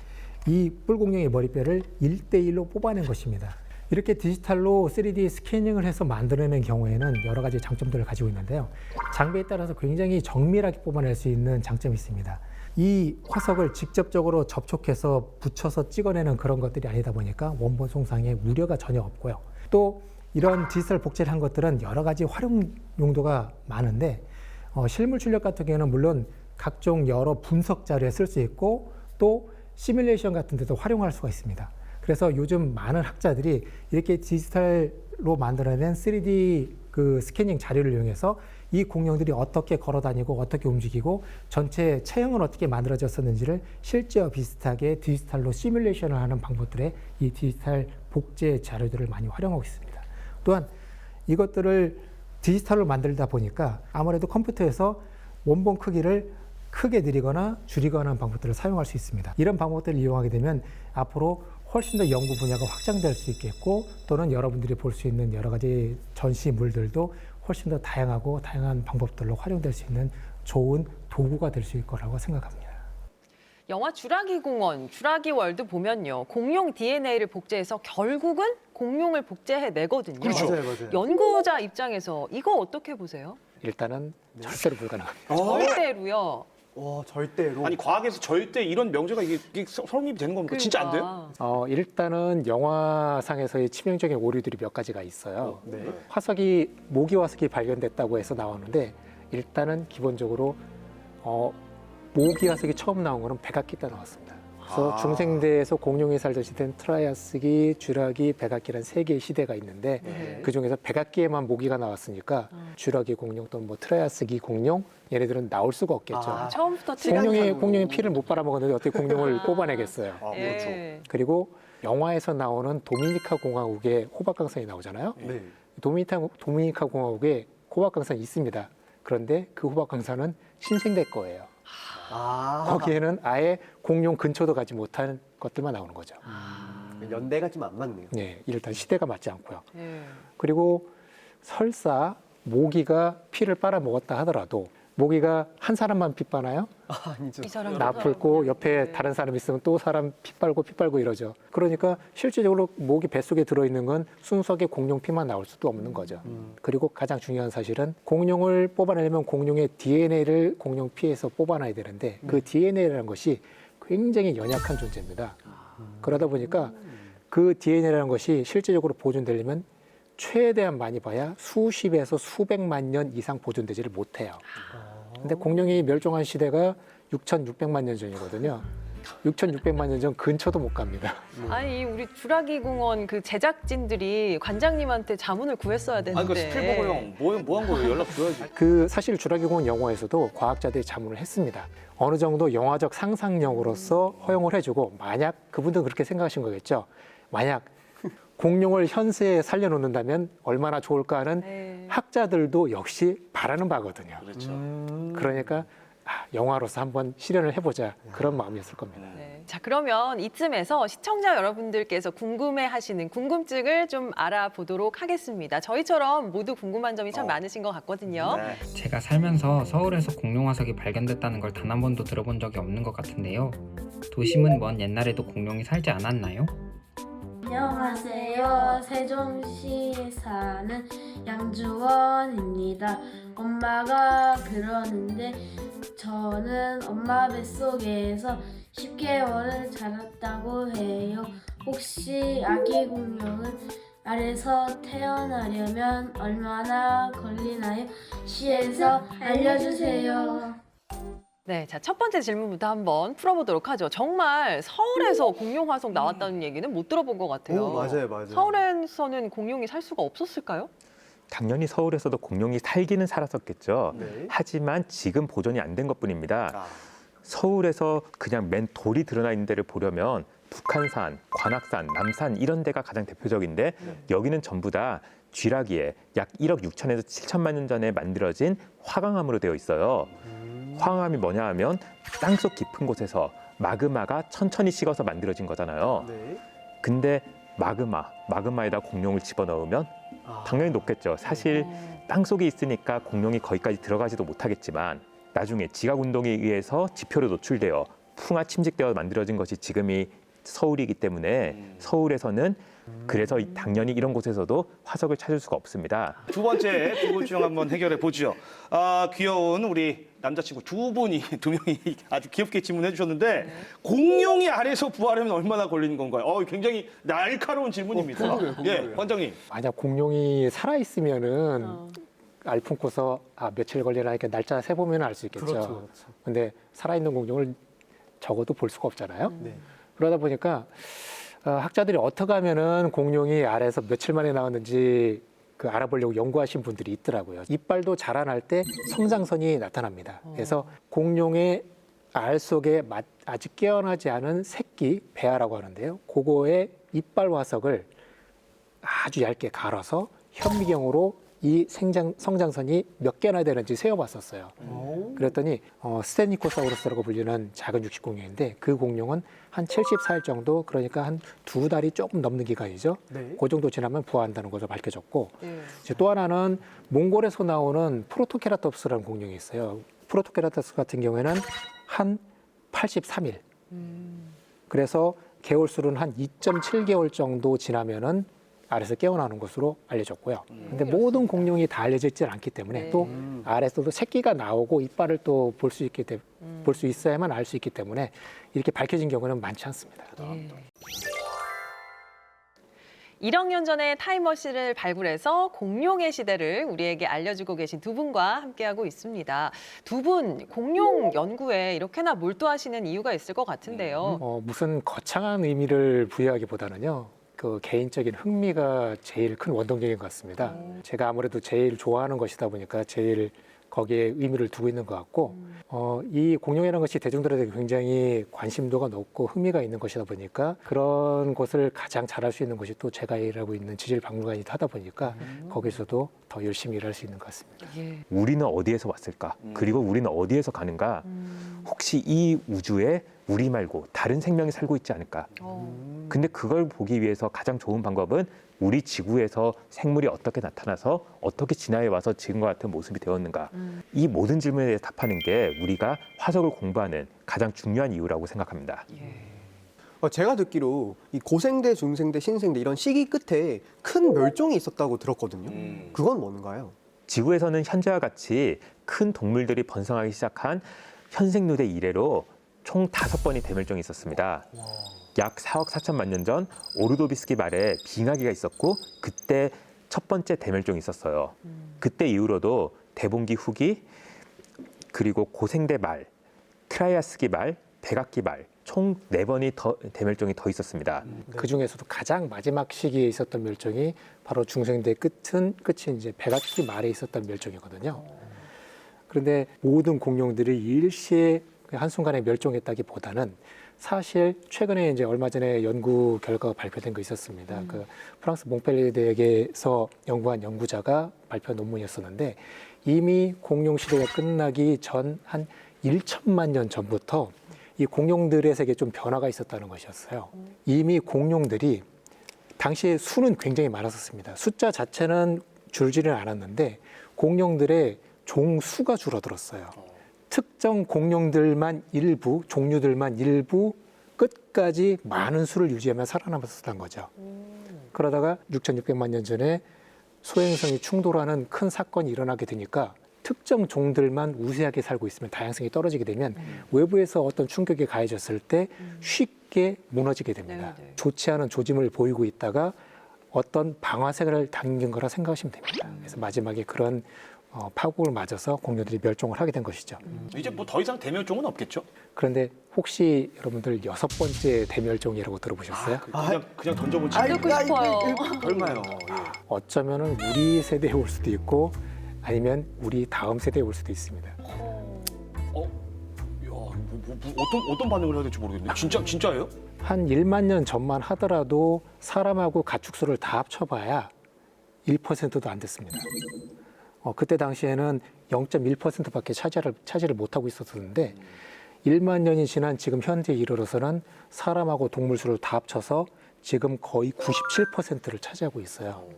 이 뿔공룡의 머리뼈를 1대1로 뽑아낸 것입니다. 이렇게 디지털로 3D 스캐닝을 해서 만들어내는 경우에는 여러 가지 장점들을 가지고 있는데요. 장비에 따라서 굉장히 정밀하게 뽑아낼 수 있는 장점이 있습니다. 이 화석을 직접적으로 접촉해서 붙여서 찍어내는 그런 것들이 아니다 보니까 원본 손상에 우려가 전혀 없고요. 또 이런 디지털 복제를 한 것들은 여러 가지 활용 용도가 많은데, 실물 출력 같은 경우는 물론 각종 여러 분석 자료에 쓸 수 있고, 또 시뮬레이션 같은 데도 활용할 수가 있습니다. 그래서 요즘 많은 학자들이 이렇게 디지털로 만들어낸 3D 그 스캐닝 자료를 이용해서 이 공룡들이 어떻게 걸어다니고 어떻게 움직이고 전체 체형은 어떻게 만들어졌었는지를 실제와 비슷하게 디지털로 시뮬레이션을 하는 방법들의 이 디지털 복제 자료들을 많이 활용하고 있습니다. 또한 이것들을 디지털로 만들다 보니까 아무래도 컴퓨터에서 원본 크기를 크게 늘리거나 줄이거나 하는 방법들을 사용할 수 있습니다. 이런 방법들을 이용하게 되면 앞으로 훨씬 더 연구 분야가 확장될 수 있겠고, 또는 여러분들이 볼 수 있는 여러 가지 전시물들도 훨씬 더 다양한 방법들로 활용될 수 있는 좋은 도구가 될 수 있을 거라고 생각합니다. 영화 주라기 공원, 주라기 월드 보면요, 공룡 DNA를 복제해서 결국은 공룡을 복제해내거든요. 그렇죠. 맞아요. 연구자 입장에서 이거 어떻게 보세요? 일단은 절대로 불가능합니다. 절대로요. 와, 절대로. 아니 과학에서 절대 이런 명제가 이게 성립이 되는 겁니까? 진짜 안 돼요? 일단은 영화상에서의 치명적인 오류들이 몇 가지가 있어요. 네. 화석이, 모기 화석이 발견됐다고 해서 나오는데, 일단은 기본적으로 모기 화석이 처음 나온 거는 백악기 때 나왔습니다. 그래서 중생대에서 공룡이 살던 시대는 트라이아스기, 쥐라기, 백악기라는 세 개의 시대가 있는데 그 중에서 백악기에만 모기가 나왔으니까 쥐라기 공룡 또는 뭐 트라이아스기 공룡 얘네들은 나올 수가 없겠죠. 처음부터 공룡의 피를 못 빨아먹었는데 어떻게 공룡을 뽑아내겠어요. 예. 그리고 영화에서 나오는 도미니카 공화국의 호박강산이 나오잖아요. 네. 도미니카 공화국에 호박강산이 있습니다. 그런데 그 호박강산은 신생대 거예요. 거기에는 아예 공룡 근처도 가지 못한 것들만 나오는 거죠. 연대가 좀 안 맞네요. 네, 일단 시대가 맞지 않고요. 예. 그리고 설사 모기가 피를 빨아먹었다 하더라도 모기가 한 사람만 피 빠나요? 아니죠. 이 사람 나풀고 옆에 네. 다른 사람 있으면 또 사람 피 빨고 이러죠. 그러니까 실질적으로 모기 뱃속에 들어있는 건 순수하게 공룡 피만 나올 수도 없는 거죠. 그리고 가장 중요한 사실은 공룡을 뽑아내려면 공룡의 DNA를 공룡 피에서 뽑아놔야 되는데 그 DNA라는 것이 굉장히 연약한 존재입니다. 그러다 보니까 그 DNA라는 것이 실질적으로 보존되려면 최대한 많이 봐야 수십에서 수백만 년 이상 보존되지를 못해요. 근데 공룡이 멸종한 시대가 6,600만 년 전이거든요. 6,600만 년 전 근처도 못 갑니다. 아니 우리 주라기 공원 그 제작진들이 관장님한테 자문을 구했어야 되는데. 아니 그 스필버그 형 뭐 한 거예요? 연락 줘야지. 그 사실 주라기공원 영화에서도 과학자들이 자문을 했습니다. 어느 정도 영화적 상상력으로서 허용을 해주고 만약 그분도 그렇게 생각하신 거겠죠. 만약 공룡을 현세에 살려놓는다면 얼마나 좋을까 하는 네. 학자들도 역시 바라는 바거든요. 그렇죠. 그러니까 영화로서 한번 실현을 해보자 그런 마음이었을 겁니다. 네. 자, 그러면 이쯤에서 시청자 여러분들께서 궁금해하시는 궁금증을 좀 알아보도록 하겠습니다. 저희처럼 모두 궁금한 점이 참 많으신 것 같거든요. 네. 제가 살면서 서울에서 공룡 화석이 발견됐다는 걸 단 한 번도 들어본 적이 없는 것 같은데요. 도심은 먼 옛날에도 공룡이 살지 않았나요? 안녕하세요. 세종시에 사는 양주원입니다. 엄마가 그러는데 저는 엄마 뱃속에서 10개월을 자랐다고 해요. 혹시 아기 공룡은 알에서 태어나려면 얼마나 걸리나요? 시에서 알려주세요. 네, 자, 첫 번째 질문부터 한번 풀어보도록 하죠. 정말 서울에서 공룡 화석 나왔다는 얘기는 못 들어본 것 같아요. 맞아요. 서울에서는 공룡이 살 수가 없었을까요? 당연히 서울에서도 공룡이 살기는 살았었겠죠. 네. 하지만 지금 보존이 안 된 것뿐입니다. 서울에서 그냥 맨 돌이 드러나 있는 데를 보려면 북한산, 관악산, 남산 이런 데가 가장 대표적인데 여기는 전부 다 쥐라기에 약 1억 6천에서 7천만 년 전에 만들어진 화강암으로 되어 있어요. 화강암이 뭐냐 하면 땅속 깊은 곳에서 마그마가 천천히 식어서 만들어진 거잖아요. 네. 근데 마그마에다 공룡을 집어넣으면 당연히 녹겠죠. 사실 땅속에 있으니까 공룡이 거기까지 들어가지도 못하겠지만 나중에 지각 운동에 의해서 지표로 노출되어 풍화 침식되어 만들어진 것이 지금이 서울이기 때문에 서울에서는 그래서 당연히 이런 곳에서도 화석을 찾을 수가 없습니다. 두 번째 궁금증 한번 해결해 보죠. 귀여운 우리 남자친구 두 명이 아주 귀엽게 질문해 주셨는데 공룡이 알에서 부화하려면 얼마나 걸리는 건가요? 굉장히 날카로운 질문입니다. 예, 원장님. 만약 공룡이 살아있으면은 알 품고서 며칠 걸리나 이렇게 날짜 세보면 알 수 있겠죠. 그렇죠. 근데 살아있는 공룡을 적어도 볼 수가 없잖아요. 네. 그러다 보니까 학자들이 어떻게 하면은 공룡이 알에서 며칠 만에 나왔는지 알아보려고 연구하신 분들이 있더라고요. 이빨도 자라날 때 성장선이 나타납니다. 그래서 공룡의 알 속에 아직 깨어나지 않은 새끼, 배아라고 하는데요. 그거의 이빨 화석을 아주 얇게 갈아서 현미경으로 이 성장선이 몇 개나 되는지 세어봤었어요. 그랬더니 스테니코사우루스라고 불리는 작은 육식공룡인데 그 공룡은 한 74일 정도, 그러니까 한 2달이 조금 넘는 기간이죠. 네. 그 정도 지나면 부화한다는 것으로 밝혀졌고 이제 또 하나는 몽골에서 나오는 프로토케라톱스라는 공룡이 있어요. 프로토케라톱스 같은 경우에는 한 83일. 그래서 개월수는 한 2.7개월 정도 지나면은 알에서 깨어나는 것으로 알려졌고요. 근데 모든 공룡이 다 알려져 있지는 않기 때문에 또 알에서도 새끼가 나오고 이빨을 또 볼 수 있어야만 알 수 있기 때문에 이렇게 밝혀진 경우는 많지 않습니다. 1억 년 전에 타임머신을 발굴해서 공룡의 시대를 우리에게 알려주고 계신 두 분과 함께하고 있습니다. 두 분 공룡 연구에 이렇게나 몰두하시는 이유가 있을 것 같은데요. 무슨 거창한 의미를 부여하기보다는요. 그 개인적인 흥미가 제일 큰 원동력인 것 같습니다. 제가 아무래도 제일 좋아하는 것이다 보니까 제일 거기에 의미를 두고 있는 것 같고 이 공룡이라는 것이 대중들에게 굉장히 관심도가 높고 흥미가 있는 것이다 보니까 그런 것을 가장 잘할 수 있는 것이 또 제가 일하고 있는 지질박물관이기도 하다 보니까 거기서도 더 열심히 일할 수 있는 것 같습니다. 우리는 어디에서 왔을까? 그리고 우리는 어디에서 가는가? 혹시 이 우주에 우리 말고 다른 생명이 살고 있지 않을까? 근데 그걸 보기 위해서 가장 좋은 방법은 우리 지구에서 생물이 어떻게 나타나서 어떻게 진화해 와서 지금과 같은 모습이 되었는가? 이 모든 질문에 대해 답하는 게 우리가 화석을 공부하는 가장 중요한 이유라고 생각합니다. 제가 듣기로 이 고생대, 중생대, 신생대 이런 시기 끝에 큰 멸종이 있었다고 들었거든요. 그건 뭔가요? 지구에서는 현재와 같이 큰 동물들이 번성하기 시작한 현생류대 이래로 총 5번이 대멸종이 있었습니다. 약 4억 4천만 년 전 오르도비스키 말에 빙하기가 있었고 그때 첫 번째 대멸종이 있었어요. 그때 이후로도 대봉기 후기, 그리고 고생대 말, 트라이아스기 말, 백악기 말 총 4번이 대멸종이 더 있었습니다. 그 중에서도 가장 마지막 시기에 있었던 멸종이 바로 중생대 끝이 이제 백악기 말에 있었던 멸종이거든요. 그런데 모든 공룡들이 일시에 한순간에 멸종했다기보다는 사실 최근에 이제 얼마 전에 연구 결과가 발표된 거 있었습니다. 그 프랑스 몽펠리에 대학에서 연구한 연구자가 발표한 논문이었었는데 이미 공룡 시대가 끝나기 전 한 1천만 년 전부터 이 공룡들의 세계에 좀 변화가 있었다는 것이었어요. 이미 공룡들이 당시에 수는 굉장히 많았었습니다. 숫자 자체는 줄지는 않았는데 공룡들의 종수가 줄어들었어요. 특정 공룡들만 일부, 종류들만 일부 끝까지 많은 수를 유지하며 살아남았었던 거죠. 그러다가 6,600만 년 전에 소행성이 충돌하는 큰 사건이 일어나게 되니까 특정 종들만 우세하게 살고 있으면 다양성이 떨어지게 되면 외부에서 어떤 충격이 가해졌을 때 쉽게 무너지게 됩니다. 좋지 않은 조짐을 보이고 있다가 어떤 방아쇠를 당긴 거라 생각하시면 됩니다. 그래서 마지막에 그런 파국을 맞아서 공룡들이 멸종을 하게 된 것이죠. 이제 뭐 더 이상 대멸종은 없겠죠? 그런데 혹시 여러분들 6번째 대멸종이라고 들어보셨어요? 그냥 던져본 듣고 싶어요. 얼마요? 어쩌면은 우리 세대에 올 수도 있고 아니면 우리 다음 세대에 올 수도 있습니다. 어떤 반응을 해야 될지 모르겠네요. 진짜예요? 한 1만 년 전만 하더라도 사람하고 가축수를 다 합쳐봐야 1%도 안 됐습니다. 그때 당시에는 0.1%밖에 차지를 못하고 있었는데 1만 년이 지난 지금 현재에 이르러서는 사람하고 동물 수를 다 합쳐서 지금 거의 97%를 차지하고 있어요.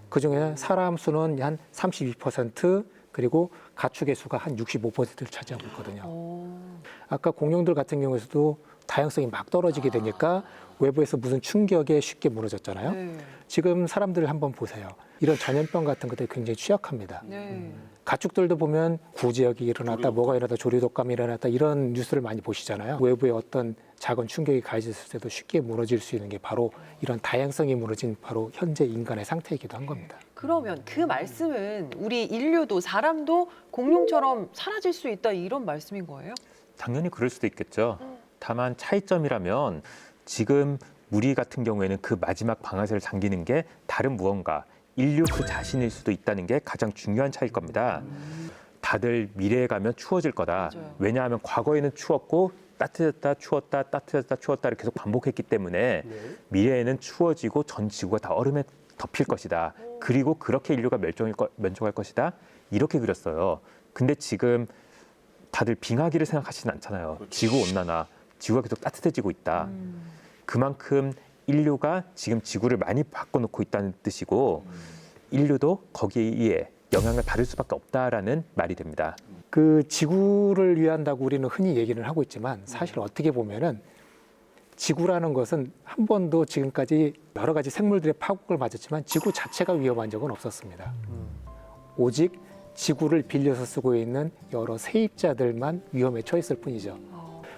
그중에 사람 수는 한 32%, 그리고 가축의 수가 한 65%를 차지하고 있거든요. 아까 공룡들 같은 경우에서도 다양성이 막 떨어지게 되니까 외부에서 무슨 충격에 쉽게 무너졌잖아요. 지금 사람들을 한번 보세요. 이런 전염병 같은 것들이 굉장히 취약합니다. 가축들도 보면 구제역이 일어났다, 뭐가 일어났다, 조류독감이 일어났다 이런 뉴스를 많이 보시잖아요. 외부에 어떤 작은 충격이 가해졌을 때도 쉽게 무너질 수 있는 게 바로 이런 다양성이 무너진 바로 현재 인간의 상태이기도 한 겁니다. 그러면 그 말씀은 우리 인류도 사람도 공룡처럼 사라질 수 있다 이런 말씀인 거예요? 당연히 그럴 수도 있겠죠. 다만 차이점이라면 지금 우리 같은 경우에는 그 마지막 방아쇠를 당기는 게 다른 무언가, 인류 그 자신일 수도 있다는 게 가장 중요한 차이일 겁니다. 다들 미래에 가면 추워질 거다. 맞아요. 왜냐하면 과거에는 추웠고 따뜻했다, 추웠다, 따뜻했다, 추웠다를 계속 반복했기 때문에 미래에는 추워지고 전 지구가 다 얼음에 덮일 것이다. 그리고 그렇게 인류가 멸종할 것이다. 이렇게 그렸어요. 근데 지금 다들 빙하기를 생각하시진 않잖아요. 지구온난화, 지구가 계속 따뜻해지고 있다. 그만큼 인류가 지금 지구를 많이 바꿔놓고 있다는 뜻이고 인류도 거기에 영향을 받을 수밖에 없다라는 말이 됩니다. 그 지구를 위한다고 우리는 흔히 얘기를 하고 있지만 사실 어떻게 보면은 지구라는 것은 한 번도 지금까지 여러 가지 생물들의 파국을 맞았지만 지구 자체가 위험한 적은 없었습니다. 오직 지구를 빌려서 쓰고 있는 여러 세입자들만 위험에 처했을 뿐이죠.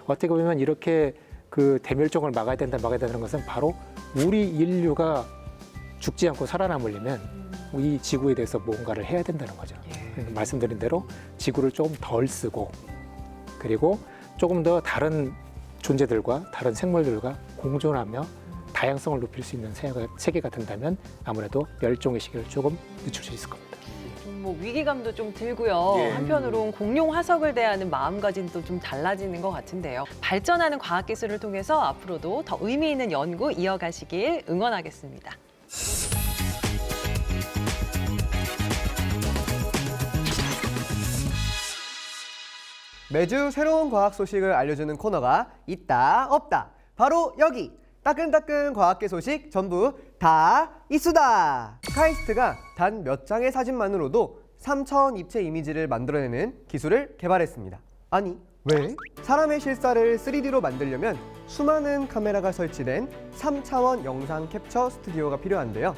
어떻게 보면 이렇게 그 대멸종을 막아야 된다는 것은 바로 우리 인류가 죽지 않고 살아남으려면 이 지구에 대해서 뭔가를 해야 된다는 거죠. 그러니까 말씀드린 대로 지구를 조금 덜 쓰고 그리고 조금 더 다른 존재들과 다른 생물들과 공존하며 다양성을 높일 수 있는 세계가 된다면 아무래도 멸종의 시기를 조금 늦출 수 있을 겁니다. 뭐 위기감도 좀 들고요. 예. 한편으로는 공룡 화석을 대하는 마음가짐도 좀 달라지는 것 같은데요. 발전하는 과학기술을 통해서 앞으로도 더 의미 있는 연구 이어가시길 응원하겠습니다. 매주 새로운 과학 소식을 알려주는 코너가 있다 없다. 바로 여기 따끈따끈 과학계 소식 전부 다 이수다. 카이스트가 단 몇 장의 사진만으로도 3차원 입체 이미지를 만들어내는 기술을 개발했습니다. 아니 왜? 사람의 실사를 3D로 만들려면 수많은 카메라가 설치된 3차원 영상 캡처 스튜디오가 필요한데요.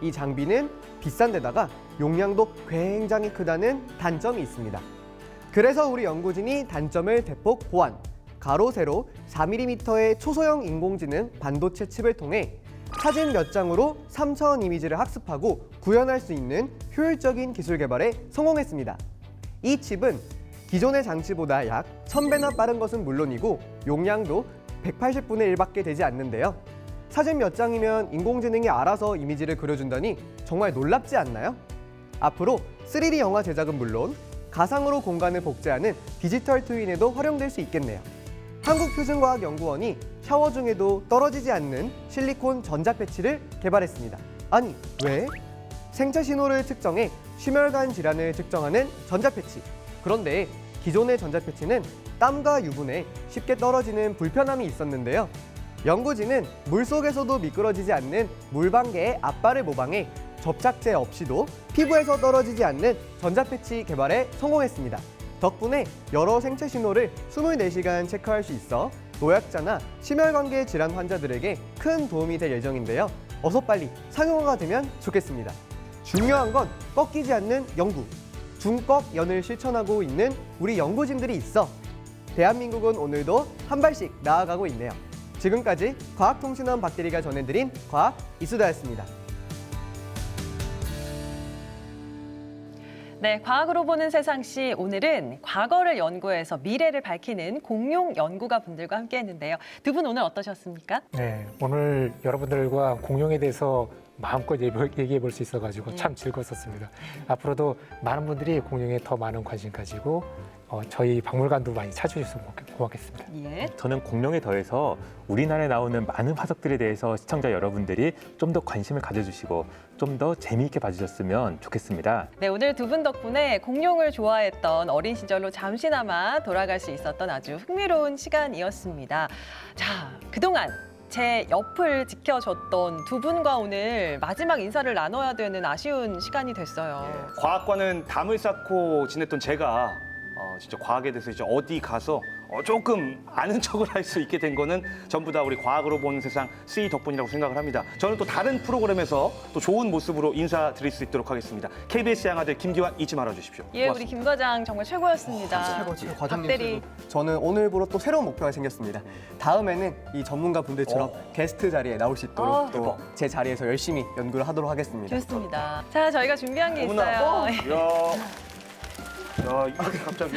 이 장비는 비싼 데다가 용량도 굉장히 크다는 단점이 있습니다. 그래서 우리 연구진이 단점을 대폭 보완, 가로 세로 4mm의 초소형 인공지능 반도체 칩을 통해 사진 몇 장으로 3차원 이미지를 학습하고 구현할 수 있는 효율적인 기술 개발에 성공했습니다. 이 칩은 기존의 장치보다 약 1000배나 빠른 것은 물론이고 용량도 180분의 1밖에 되지 않는데요. 사진 몇 장이면 인공지능이 알아서 이미지를 그려준다니 정말 놀랍지 않나요? 앞으로 3D 영화 제작은 물론 가상으로 공간을 복제하는 디지털 트윈에도 활용될 수 있겠네요. 한국표준과학연구원이 샤워 중에도 떨어지지 않는 실리콘 전자패치를 개발했습니다. 아니, 왜? 생체 신호를 측정해 심혈관 질환을 측정하는 전자패치. 그런데 기존의 전자패치는 땀과 유분에 쉽게 떨어지는 불편함이 있었는데요. 연구진은 물속에서도 미끄러지지 않는 물방개의 앞발을 모방해 접착제 없이도 피부에서 떨어지지 않는 전자패치 개발에 성공했습니다. 덕분에 여러 생체 신호를 24시간 체크할 수 있어 노약자나 심혈관계 질환 환자들에게 큰 도움이 될 예정인데요. 어서 빨리 상용화가 되면 좋겠습니다. 중요한 건 꺾이지 않는 연구. 중꺾연을 실천하고 있는 우리 연구진들이 있어. 대한민국은 오늘도 한 발씩 나아가고 있네요. 지금까지 과학통신원 박대리가 전해드린 과학 이수다였습니다. 네, 과학으로 보는 세상시 오늘은 과거를 연구해서 미래를 밝히는 공룡 연구가 분들과 함께했는데요. 두 분 오늘 어떠셨습니까? 네, 오늘 여러분들과 공룡에 대해서 마음껏 얘기해 볼 수 있어가지고 참 즐거웠었습니다. 앞으로도 많은 분들이 공룡에 더 많은 관심 가지고 저희 박물관도 많이 찾아주셨으면 고맙겠습니다. 예. 저는 공룡에 더해서 우리나라에 나오는 많은 화석들에 대해서 시청자 여러분들이 좀 더 관심을 가져주시고 좀 더 재미있게 봐주셨으면 좋겠습니다. 네, 오늘 두 분 덕분에 공룡을 좋아했던 어린 시절로 잠시나마 돌아갈 수 있었던 아주 흥미로운 시간이었습니다. 자, 그동안 제 옆을 지켜줬던 두 분과 오늘 마지막 인사를 나눠야 되는 아쉬운 시간이 됐어요. 과학과는 담을 쌓고 지냈던 제가 진짜 과학에 대해서 이제 어디 가서 조금 아는 척을 할 수 있게 된 거는 전부 다 우리 과학으로 보는 세상 C 덕분이라고 생각을 합니다. 저는 또 다른 프로그램에서 또 좋은 모습으로 인사드릴 수 있도록 하겠습니다. KBS 양아들 김기환 잊지 말아 주십시오. 예, 우리 김 과장 정말 최고였습니다. 최고 박 대리. 저는 오늘부로 또 새로운 목표가 생겼습니다. 다음에는 이 전문가 분들처럼 게스트 자리에 나올 수 있도록 또 제 자리에서 열심히 연구를 하도록 하겠습니다. 좋습니다. 자, 저희가 준비한 게 있어요. 야, 이렇게 갑자기.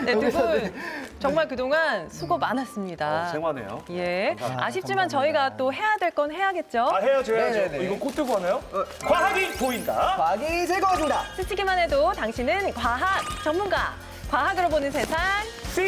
네, 두 분 정말 그동안 수고 많았습니다. 생화네요. 예, 아쉽지만 저희가 또 해야 될 건 해야겠죠. 해야죠. 네네네. 이거 꽃 들고 하나요? 과학이 보인다. 과학이 즐거워진다. 스치기만 해도 당신은 과학 전문가. 과학으로 보는 세상. C